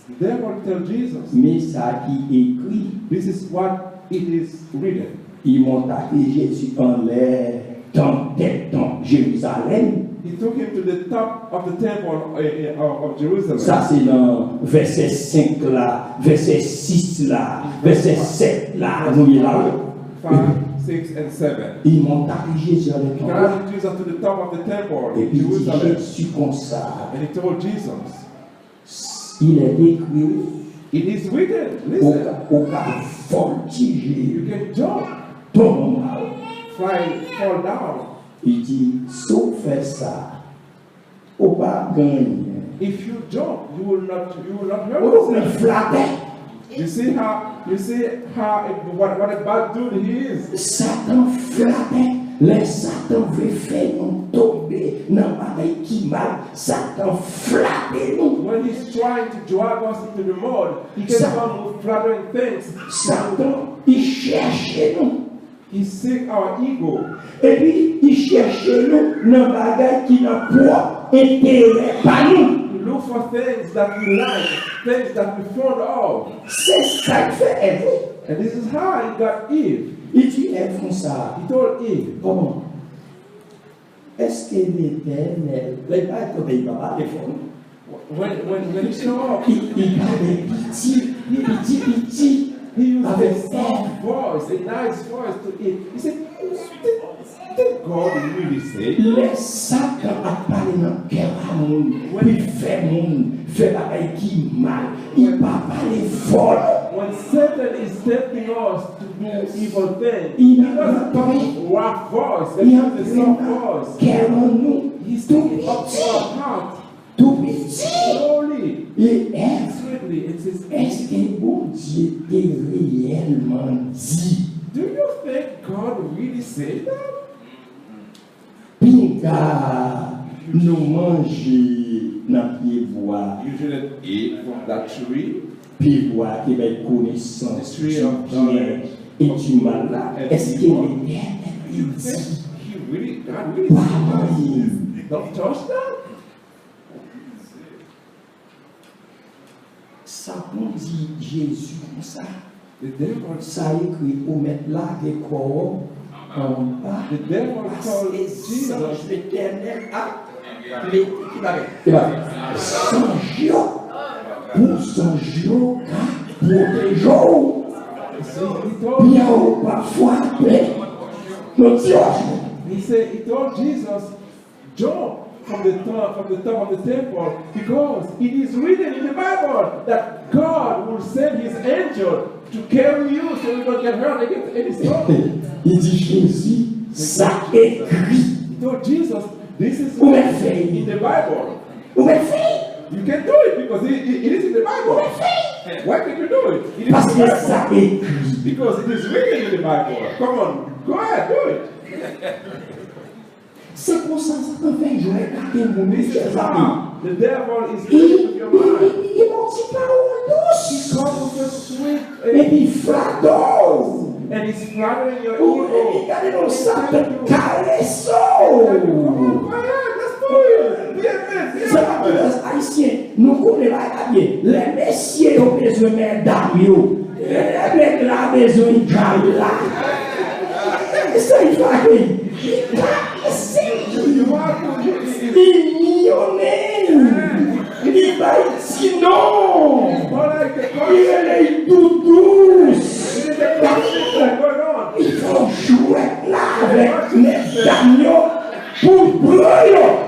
The devil tell Jesus, mais ça qui écrit, this is what it is written. ils m'ont tapé Jésus en l'air dans Jérusalem. He took him to the top of the temple of Jerusalem. Ça c'est dans verset 5 là, verset 6 là, verset 7 là, vous voyez là. 5, 6, and 7. Ils m'ont tapé Jésus en l'air. Carried Jesus to the top of the temple Et in puis il dit Jerusalem. Jésus comme ça. And he told Jesus, Il est écrit it is written, au listen, cas voltiger, you can jump, tombe. fall down. Il dit, sauf faire ça, au pas gagner. If you jump, you will not hurt On me yourself. flattait. You see how what a bad dude he is. Satan flattait. Les Satan veut faire nous tomber dans la qui mal. Satan flattait nous. When he's trying to drag us into the mud, he can come with flattering things. Satan, il cherchait nous. He seek our ego. Et puis, il cherchait nous dans la bagaille qui n'a pas intérêt pas nous. We look for things that we like, things that we fond of. C'est ça qu'il fait Ève. And this is how he got Eve. Il dit Ève comme ça. He told Eve, Comment? Est-ce que l'Éternel, les pères comme il va les fonds, when he showed up, il parlait pitié, he used avec a soft voice, a nice voice to Eve. He said, did God really say? les Satan a parlé dans le cœur à monde, puis fait monde, fait pareil qui mal, il va parler fort. When Satan is tempting us to do evil things, Il he a doesn't talk pris- with rough voice, Il he a uses a pris soft dans voice. le cœur en nous, He's tout taking up to our petit, heart tout petit. slowly, Et Ève, sweetly. It says, est-ce que bon Dieu t'est réellement dit? do you think God really said that? Pinga, nous manger dans pied bois, You shouldn't eat from that tree. pied bois qui va être connaissance du bien et du mal là. Est-ce que l'Éternel You dit? think God really Pas said manger. that? Don't touch that. Satan dit Jésus comme ça. The devil, Ça écrit pour mettre là des corps en bas. the devil Parce told que Jesus, sans l'Éternel a mais qui va sans Dieu pour sans Dieu protéger. he told, Bien ou parfois après notre Dieu. he told Jesus, jump from the top of the temple, because it is written in the Bible that God will send his angel to carry you so you don't get hurt against any stone. Il dit Jésus, ça écrit. He told Jesus, this is Où est fait? in the Bible. Où est fait? You can do it because it is in the Bible. Why can't you do it? It is Parce in que the ça Bible. écrit. Because it is written in the Bible. Come on, go ahead, do it. C'est pour ça que Satan fait jouer à tes mots, This chers is amis. how the devil is playing with your mind. Il multiplie douce. Come with a sweet Et puis flatteuse. and he's flattering your Ou ego. regardez-nous ça, caresseau. Come on, go ahead, let's do it. Be a man, be C'est a pas que man. les Haïtiens, nous connaissons pas bien. Les messieurs ont besoin de dames. Les mecs là ont besoin de gamme là. C'est une famille. You want to Il millionnaire. Il va dire non. Il est tout douce. This is the process that's going on. Il faut jouer là avec mes prend.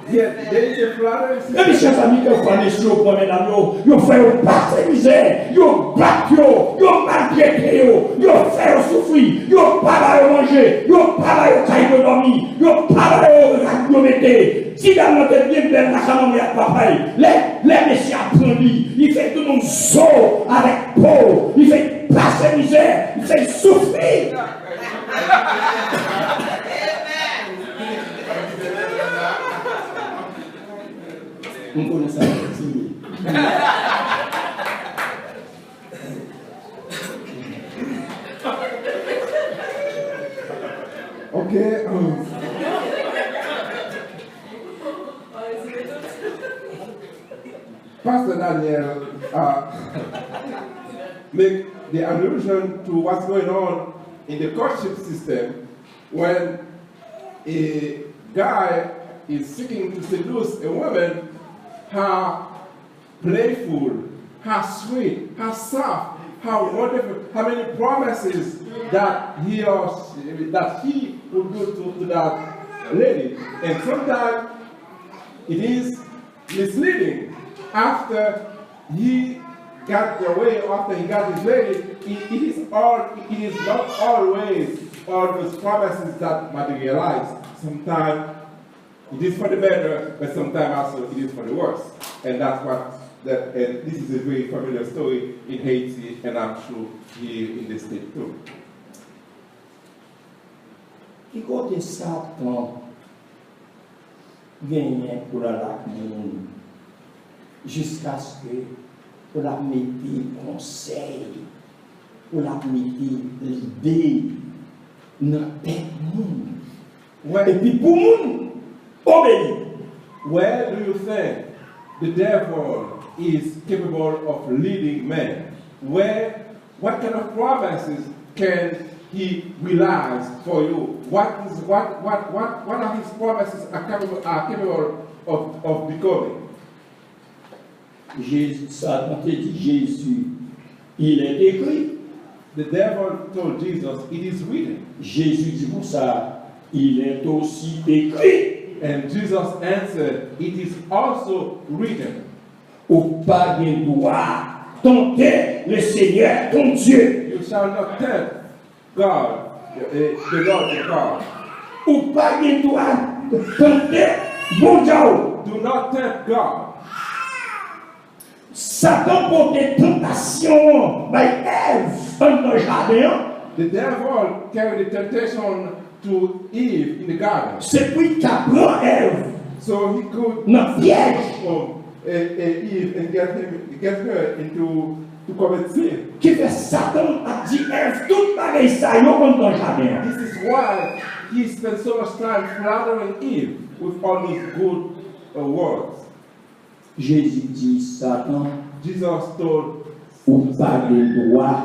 Yet there is a flattery Et puis, chers amis, que vous connaissez au point mesdames, vous faites passer misère, vous battez, vous maltraitez, vous faites souffrir, vous parlez manger, vous parlez caille de dormir, vous parlez radio mettez. Si dans notre bien belle la chambre de papa, les messieurs apprennent, il fait tout le monde saut avec peau, il fait passer misère, il fait souffrir. On connaît ça. Okay. Pastor Daniel make the allusion to what's going on in the courtship system when a guy is seeking to seduce a woman. How playful, how sweet, how soft, how wonderful, how many promises that he would do to that lady. And sometimes it is misleading. After he got the way, after he got his lady, it is not always all those promises that materialize. Sometimes it is for the better, but sometimes also it is for the worse. And that's and this is a very familiar story in Haiti, and I'm sure here in the States too. Qui côté Satan gagne pour la monde jusqu'à ce que pour la mettre conseil, pour la mettre l'idée dans tête monde. Et puis pour monde obéir. Where do you think the devil is capable of leading men? What kind of promises can he realize for you? What of his promises are capable of becoming? Satan dit Jésus, il est écrit. The devil told Jesus, it is written. Jésus dit pour ça, il est aussi écrit. And Jesus answered, it is also written. Ou pas de droit tenter le Seigneur ton Dieu. You shall not tempt God, the Lord your God. Ou pas de droit tenter bon Dieu. Do not tempt God. Satan portait tentation by Ève dans le jardin. The devil carried the temptation to Eve in the garden. C'est puis qu'apprend Ève. So he could Dans piège. from Eve and get her into to commit sin. Qui fait Satan a dit Ève tout pareil ça yo dans le jardin. This is why he spent so much time flattering Eve with all those good words. Jésus dit Satan, Jesus told, ou pas de droit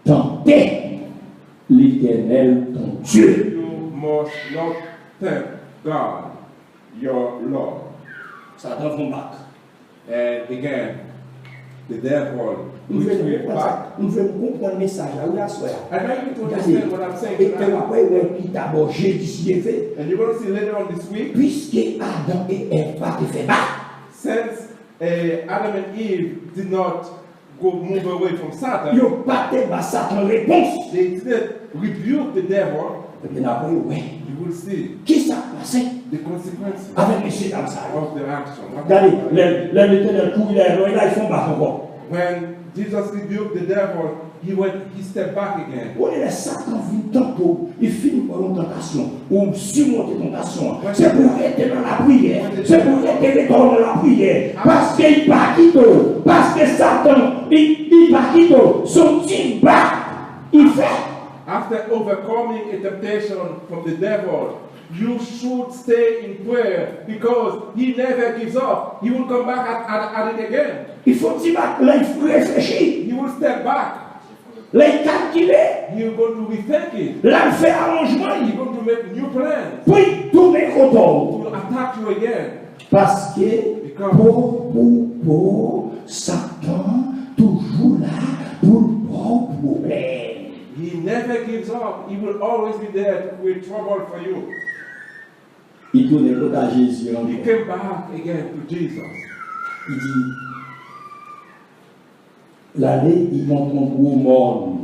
tenter l'Éternel ton Dieu. you must not tempt God, your Lord. Satan font back. And again, the devil Nous will voulons back. comprendre le message là où la soeur. I'd like you to understand what I'm saying Et tonight. après, qui d'abord Jésus est fait, And you're going to see later on this week, puisque Adam et Ève pas fait back. since Adam and Eve did not move away from Satan, Ils n'ont pas fait Satan réponse. they didn't rebuke the devil. Et puis après, ouais, You will see qui s'est passé the consequences avec monsieur dans ça? of the action. Regardez, l'Éternel couille là, ils font back encore. When Jesus rebuked the devil, he stepped back again. On est là, Satan vient tantôt, il finit par une tentation, ou surmonter une tentation. C'est pour être dans la prière, c'est pour être dans la prière. Parce qu'il pas quitté, parce que Satan, il pas quitté, son petit back, il fait. After overcoming a temptation from the devil, you should stay in prayer because he never gives up. He will come back at it again. Il faut petit back, là, il faut réfléchir, He will step back. là, il calculer, He will go to rethink it. là, il fait arrangement, He's going to make new plans. puis tourner He autour. will attack you again. Parce que pour Satan, toujours là pour le problème. He never gives up. He will always be there to create trouble for you. Il tourne contre à Jésus. He encore. came back again to Jesus. Il dit, l'année, il monte un gros monde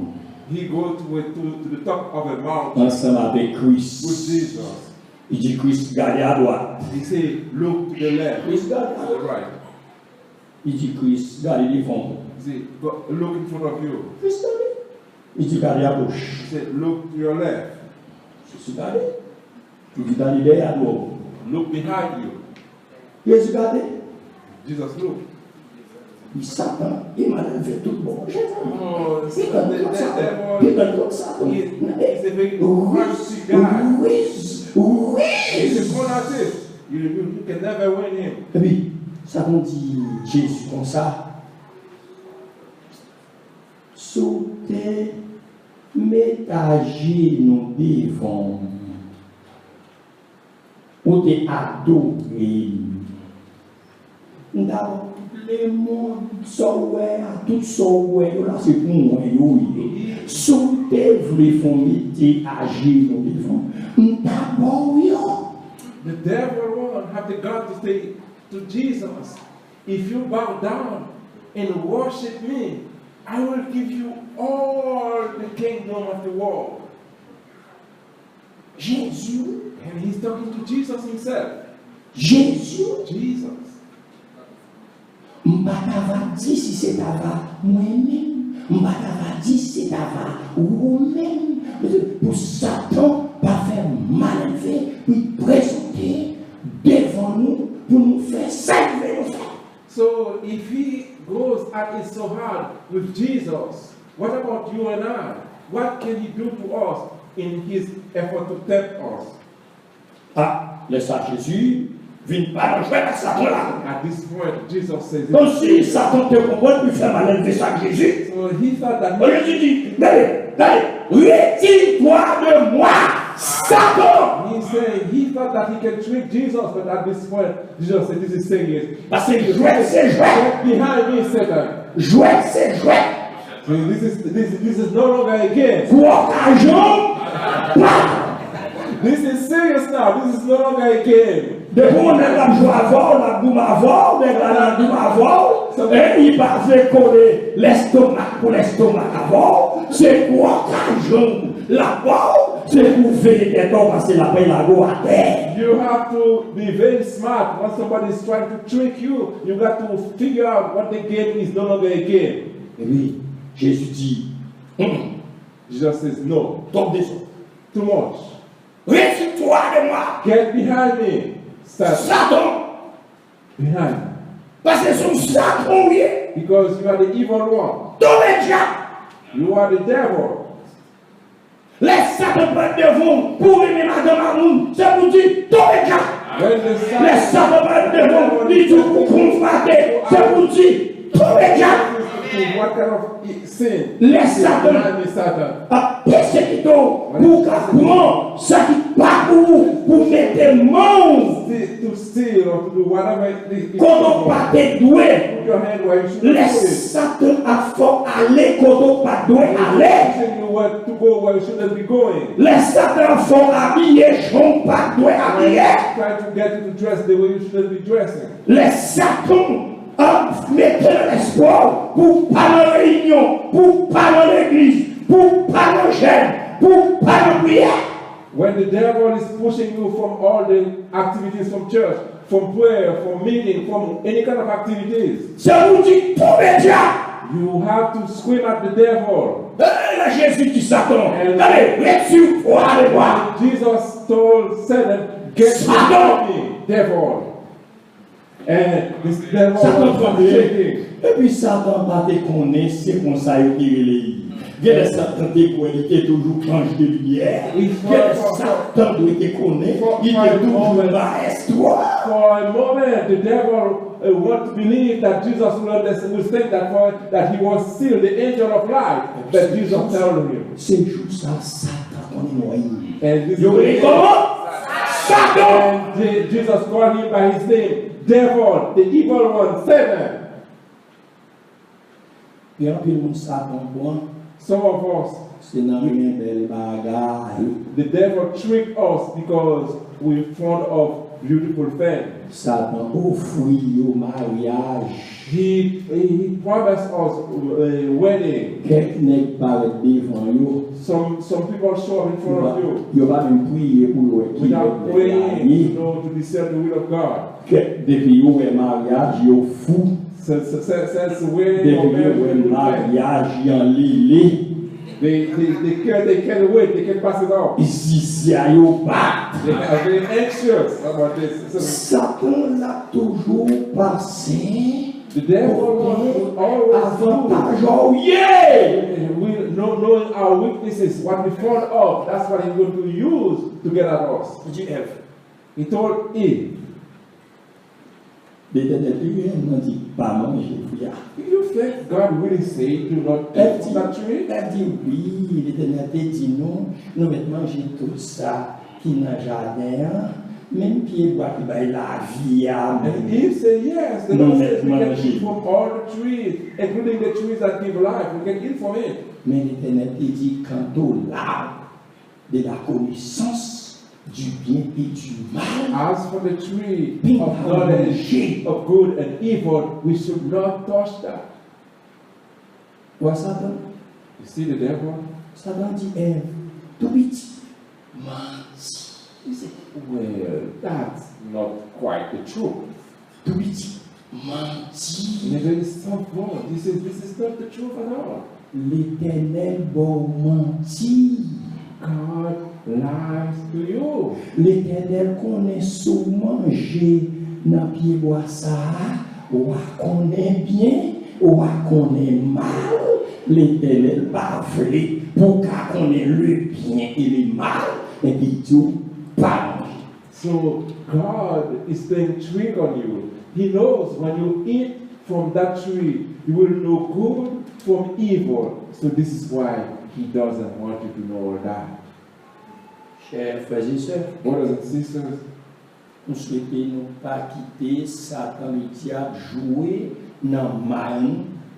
He goes to the top of a mountain ensemble avec with Christ. Jesus. Il dit, Christ, regardez à droite. He said, look to the left, Christ, to regardez à the droite. right. Il dit, Christ, regardez devant. He said, look in front of you. Christ, regardez. Il dit, regardez à gauche. He said, look to your left. Je suis regardé. Il dit, regardez derrière nous. Look behind you. Jésus, regardez. Jesus looked. Il Satan, il m'a levé tout bon. Oh, Il donne comme ça. the Il donne comme ça. he's a very crafty guy. Oui. He's a fanatic. You can never win him. Et puis, ça nous dit Jésus comme ça. Sauter, métager nous devant. Ou t'es adoré. Dans le monde, à tout là c'est pour moi. Sauter, vous font métager nous devant. D'abord, The devil won't have the God to say to Jesus, if you bow down and worship me, I will give you all the kingdom of the world. Jésus, And he's talking to Jesus himself. Jésus, Jesus. M'bata dit si c'est tava moi-même, m'bata dit si c'est tava vous-même. Pour Satan, pas faire mal fait, puis présenter devant nous pour nous faire servir nous faire. So if he goes at it so hard with Jesus, what about you and I? What can he do to us in his effort to tempt us? Ah, laisse ça Jésus, viens pas jouer avec Satan là. At this point, Jesus says, Donc si Satan te comprend, puis faire mal élever ça Jésus. so he thought that Jésus dit, allez, retire-toi de moi, Satan. he thought that he can trick Jesus, but at this point, Jesus said, this is serious. Parce que jouet, c'est jouet. Get behind me, Satan. Jouet, c'est jouet. So this is no longer a game. Pour occasion, pas. This is serious now. This is no longer a game. Depuis on a la joie avant, la boum avant, la boum avant, et il va faire coller l'estomac pour l'estomac avant, c'est pour occasion. Là-bas, c'est pour veiller des temps parce que la paix la go à terre. You have to be very smart. When somebody is trying to trick you, you got to figure out what the game is no longer a game. Et oui, Jésus dit, Jesus says, no, tombe des eaux. too much. Retire-toi de moi, Get behind me, Satan. Satan, Behind me. parce que son Satan, oui, Because you are the evil one. tombe déjà. You are the devil. Laisse Satan prendre devant pour aimer madame Amoun, c'est pour dire, tombe déjà. When the Laisse Satan prendre devant, il dit pour confronter, c'est pour dire, tombe déjà. what kind of sin Laisse is Satan. behind me, Satan? À persécuter pour qu'apprendre ce qui pas pour mettre des mains. To steal or to do whatever it is. Quand on pas te doué, Put your hand where you should put laisse it. Satan à fort aller quand on pas doué aller. Telling you where to go where you shouldn't be going. Laisse Satan à fort habiller, j'en pas doué habiller. Trying to get you to dress the way you shouldn't be dressing. Laisse Satan à mettre l'espoir pour pas dans la réunion, pour pas dans l'église, pour pas dans le jeûne, pour pas dans la prière. When the devil is pushing you from all the activities from church, from prayer, from meeting, from any kind of activities, C'est vous dit tout média. you have to scream at the devil. Là, Jésus dit Satan, allez, retire-toi de moi. Jesus told Satan, get Satan. behind me, devil. And this devil Satan was tremblait. shaking. Et puis Satan va te connaître, c'est comme ça qu'il est. Il y a des Satan qui est toujours planche de lumière. Il y a des Satan qui te connaît, il est toujours maestro. For a moment, the devil want to believe that Jesus will think that he was still the angel of light that Jesus told him. C'est juste ça, Satan qu'on est noyé. And this Vous voyez comment? Satan! and Jesus called him by his name, devil, the evil one, Satan. Il y a un peu de Satan, Some of us, c'est dans une belle bagarre. the devil tricked us because we're fond of beautiful things. Satan offre au mariage. He promised us a wedding. Quelqu'un n'est pas devant nous. Some people show up in front of you Il va même prier pour eux qui without praying, to discern the will of God. depuis le mariage, il est fou. Since the way Depuis le mariage, il est en lili. they can't wait, they can't pass it off. Ici, c'est à yo pas. They are very anxious about this. Satan l'a toujours passé. The devil will always Avantage, do. oh yeah! We knowing our weaknesses, what we fall off, that's what he's going to use to get at us. He told Eve, L'Éternel lui-même dit pas manger fruit. do you think God really say do not eat from that tree? Elle dit oui, l'Éternel te dit non, nous mettons manger tout ça qui n'a jamais, même pied bois qui va la vie. And Eve said yes. The Lord says we can eat from all the trees, including the trees that give life. We can eat from it. Mais l'Éternel te dit quant au l'arbre de la connaissance du bien et du mal. As for the tree of knowledge of good and evil, we should not touch that. Quoi Satan? You see the devil? Satan dit Ève, tout petit, menti. He said, well, that's not quite the truth. Tout petit, menti. And then it's so wrong. This is not the truth at all. L'Éternel bon menti. God lies to you. L'Éternel connaît sous manger dans pied bois ça, ou connaît bien, ou connaît mal. L'Éternel pas vrai pour qu'on connaît le bien et le mal, et puis tout pas manger. So God is playing trick on you. He knows when you eat from that tree, you will know good from evil. So this is why He doesn't want you to know all that. Chers frères et sœurs, Brothers and sisters, nous souhaitons ne pas quitter Satan le diable jouer dans mal.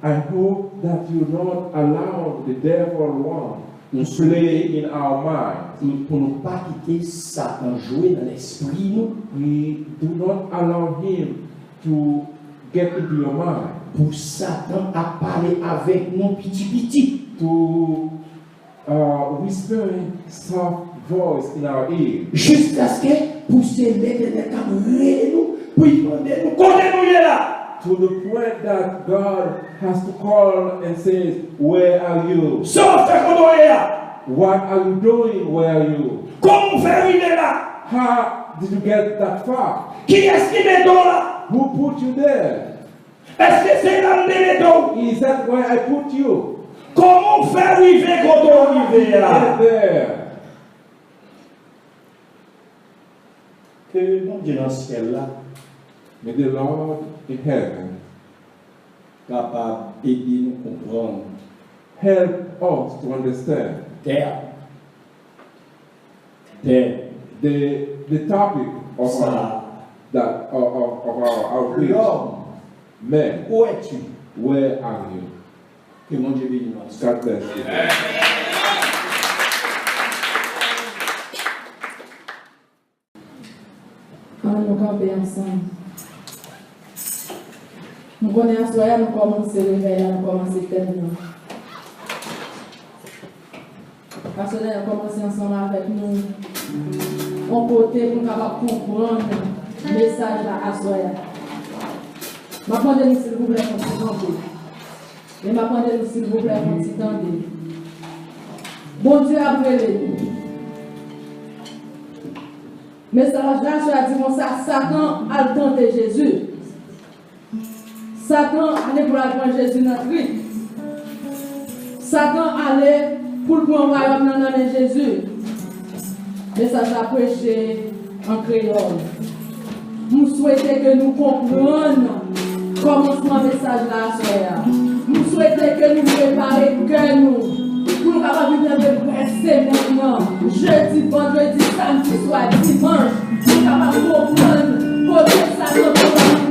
I hope that you not allow the devil one to play in our mind. Pour ne pas quitter Satan jouer dans l'esprit, nous. We do not allow him to get into your mind, Pour Satan à parler avec nous petit. to whispering soft voice in our ear, Jusqu'à ce que pousser l'Éternel comme nous, puis demander nous, connaissez-nous là. to the point that God has to call and says, where are you? Sauf que qu'on est là. What are you doing? Where are you? Comment faire arriver là? How did you get that far? Qui est-ce qui met là? Who put you there? Est-ce que c'est là où met Is that where I put you? Comment faire arriver quand on arrive là? Get there. Que mon Dieu dans ce ciel là, May the Lord in heaven capable d'aider nous comprendre. help us to understand Terre. the topic of Ça. our outreach. L'homme, Men, où es-tu? where are you? Que mon Dieu bénisse nous. God bless you. Nous camper ensemble. Nous connaissons soya, nous commençons à réveiller, nous commençons à terminer. Parce que nous commençons ensemble avec nous. On côté pour comprendre le message à soya. Je m'attendais s'il vous plaît pour s'entendre. Et m'attendais s'il vous plaît pour s'entendre. Bon Dieu a brûlé. Message là, je a dit comme ça, Satan a tenté Jésus. Satan allait pour prendre Jésus dans le Christ. Satan allait pour prendre le royaume dans le nom de Jésus. Message à prêcher en créole. Nous souhaitons que nous comprenions commencement message là. Nous souhaitons que nous préparions que nous. Pour nous capables de presser maintenant, jeudi, vendredi, samedi soir, dimanche, pour nous capables de comprendre côté ça, nous avons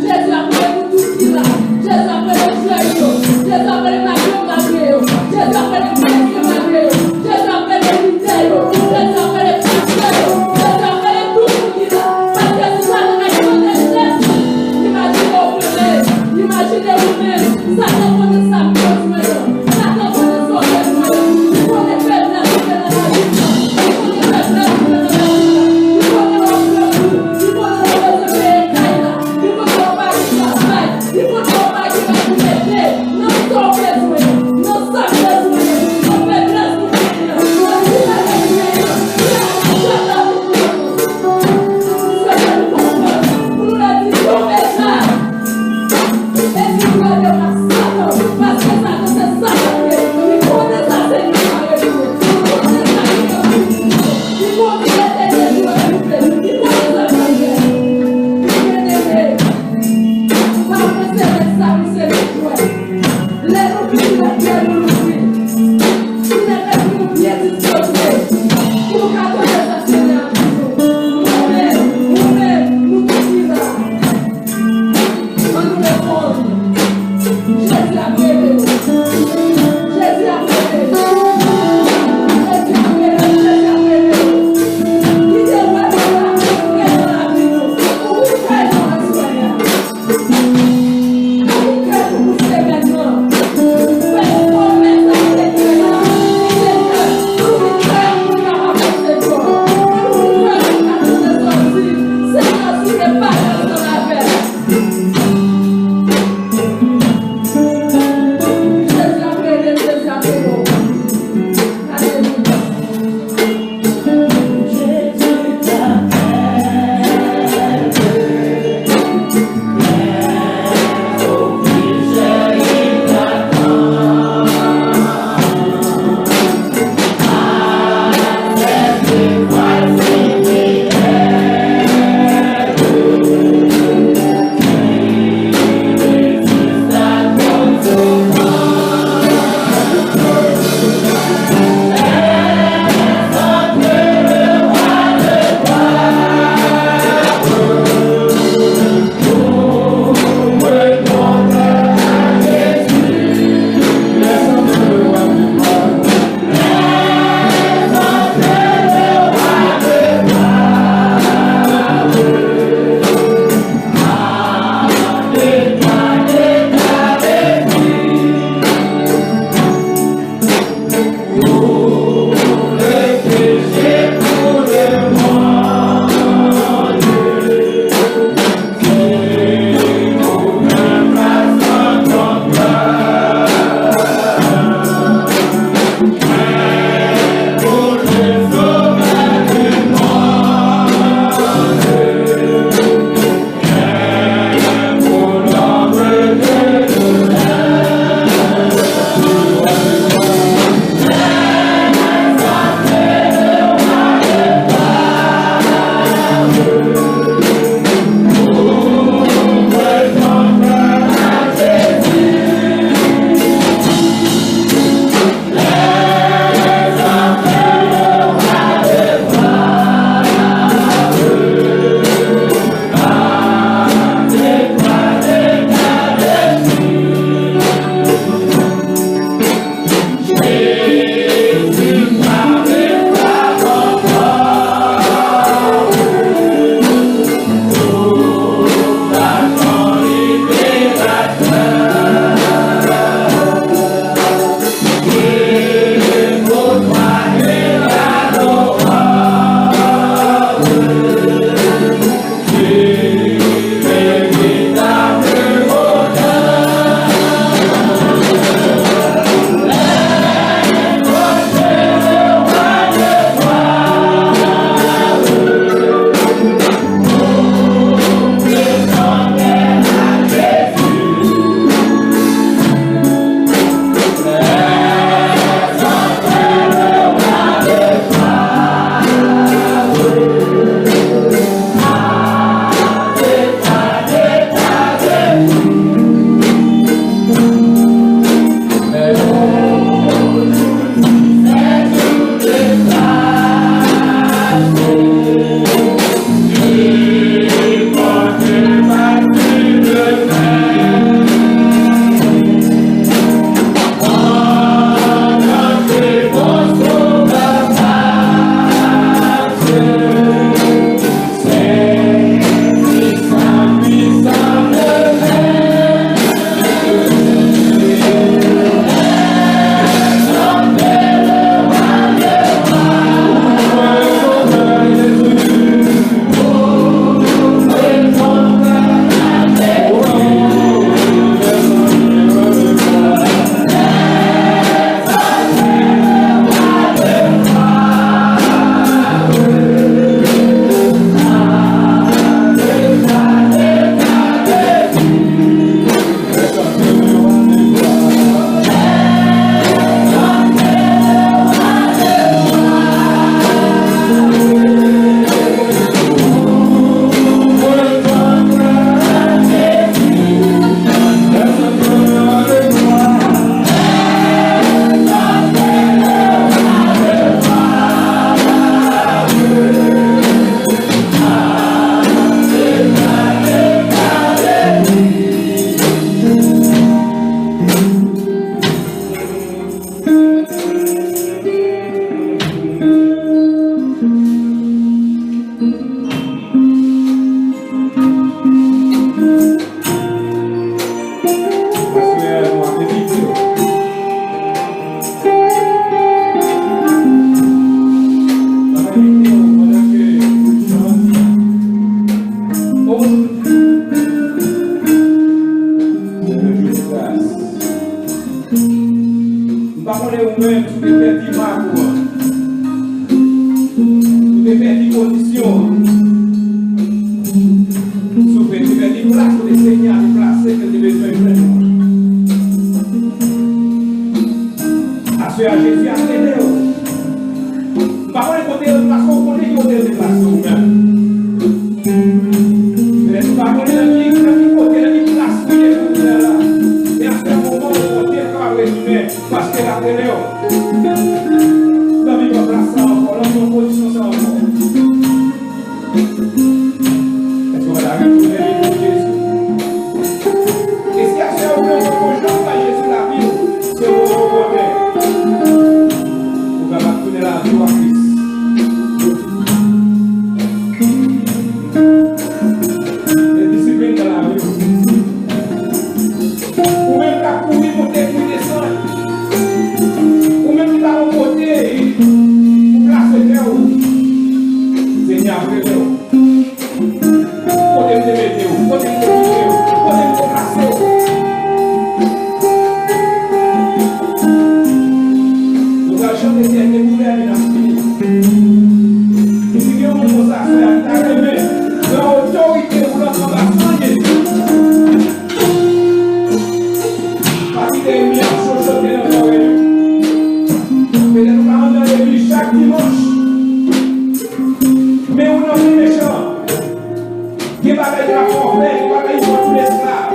Jésus a tout ce qu'il a. Jésus a fait le joyau, Jésus a fait le maillot, Jésus a fait le côté de place vous-même. Mais nous pas connaître dans qui côté, dans qui place où il est là. Et à ce moment, on peut pas résumer parce que la télé, dans notre place ça encore, dans notre position ça encore. Est-ce qu'on va la retrouver avec Jésus? Est-ce qu'il y a ce moment où on peut pas Jésus la vie? C'est au côté. On va tourner la vie à Christ. Les disciplines dans la vie. Ou même qu'à courir pour descendre. Ou même qui va au côté pour placer le cœur. Seigneur, prévenez-vous. Côté de météo, côté de météo, côté de placer. Nous allons chanter des gouvernements dans ce pays. Et si on nous a fait un arrivé, l'autorité pour notre engagement Jésus. Parce qu'il est mis en chochoté dans nos réunions. Mais nous allons dans l'église chaque dimanche. Mais on a des méchants. Qui va avec la forfait, qui va avec une esclave.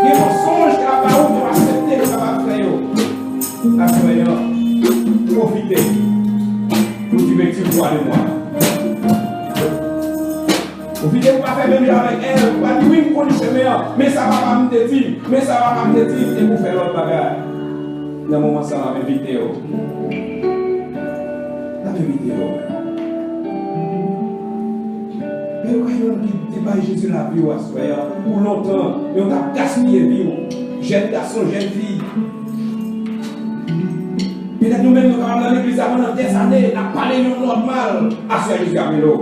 Qui mensonge, qui va pas où, qui va accepter, qui va faire. Assoyant, profitez. Nous divertir toi de moi. Profitez pour pas faire même avec elle. Vous allez dire oui, vous connaissez meilleur, mais ça va pas me détruire. Mais ça va pas me détruire. Et vous faire l'autre bagarre. Dans le moment, ça va m'inviter. La même vidéo. Mais quand on dit pas Jésus la vie pour longtemps, mais on a gaspillé la vie. Jeune garçon, jeune fille. Peut-être nous-mêmes, nous avons dans l'église pendant des années, nous avons parlé normal à ce Jésus Camilo.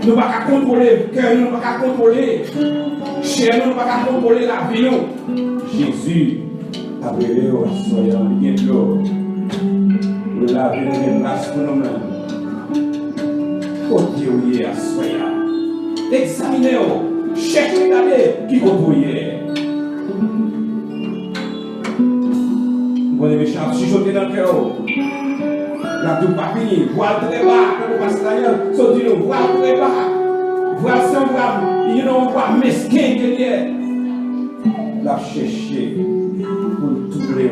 Nous ne pouvons pas contrôler le cœur, nous ne pouvons pas contrôler la chair, nous ne pouvons pas contrôler la vie. Jésus a brûlé au soyant, il y a de l'eau. Nous l'avons vu dans place pour nous-mêmes. Oh Dieu, il est à soyant. Examinez-vous, cherchez d'aller qui contrôle. Vous avez chuchoté dans le cœur. La tout pas fini. Voile très bas. Quand vous passez d'ailleurs, sortez le voile très bas. Voile sans voile. Il y a un voile mesquin qui est. La chercher pour tout le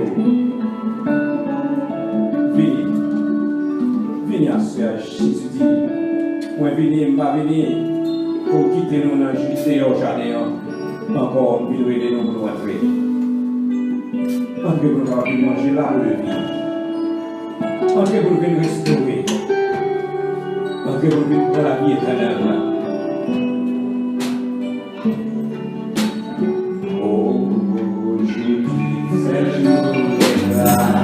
Vini. Vini à ce Jésus dit. Moi, vini, pas vini. Pour quitter nous dans le juillet au jardin. Encore, nous aider nous pour rentrer. Entre vous venir manger là où le vit. Entre vous venir restaurer. Entre vous venir pour la vie éternelle. Oh, Jésus, c'est jour de grâce.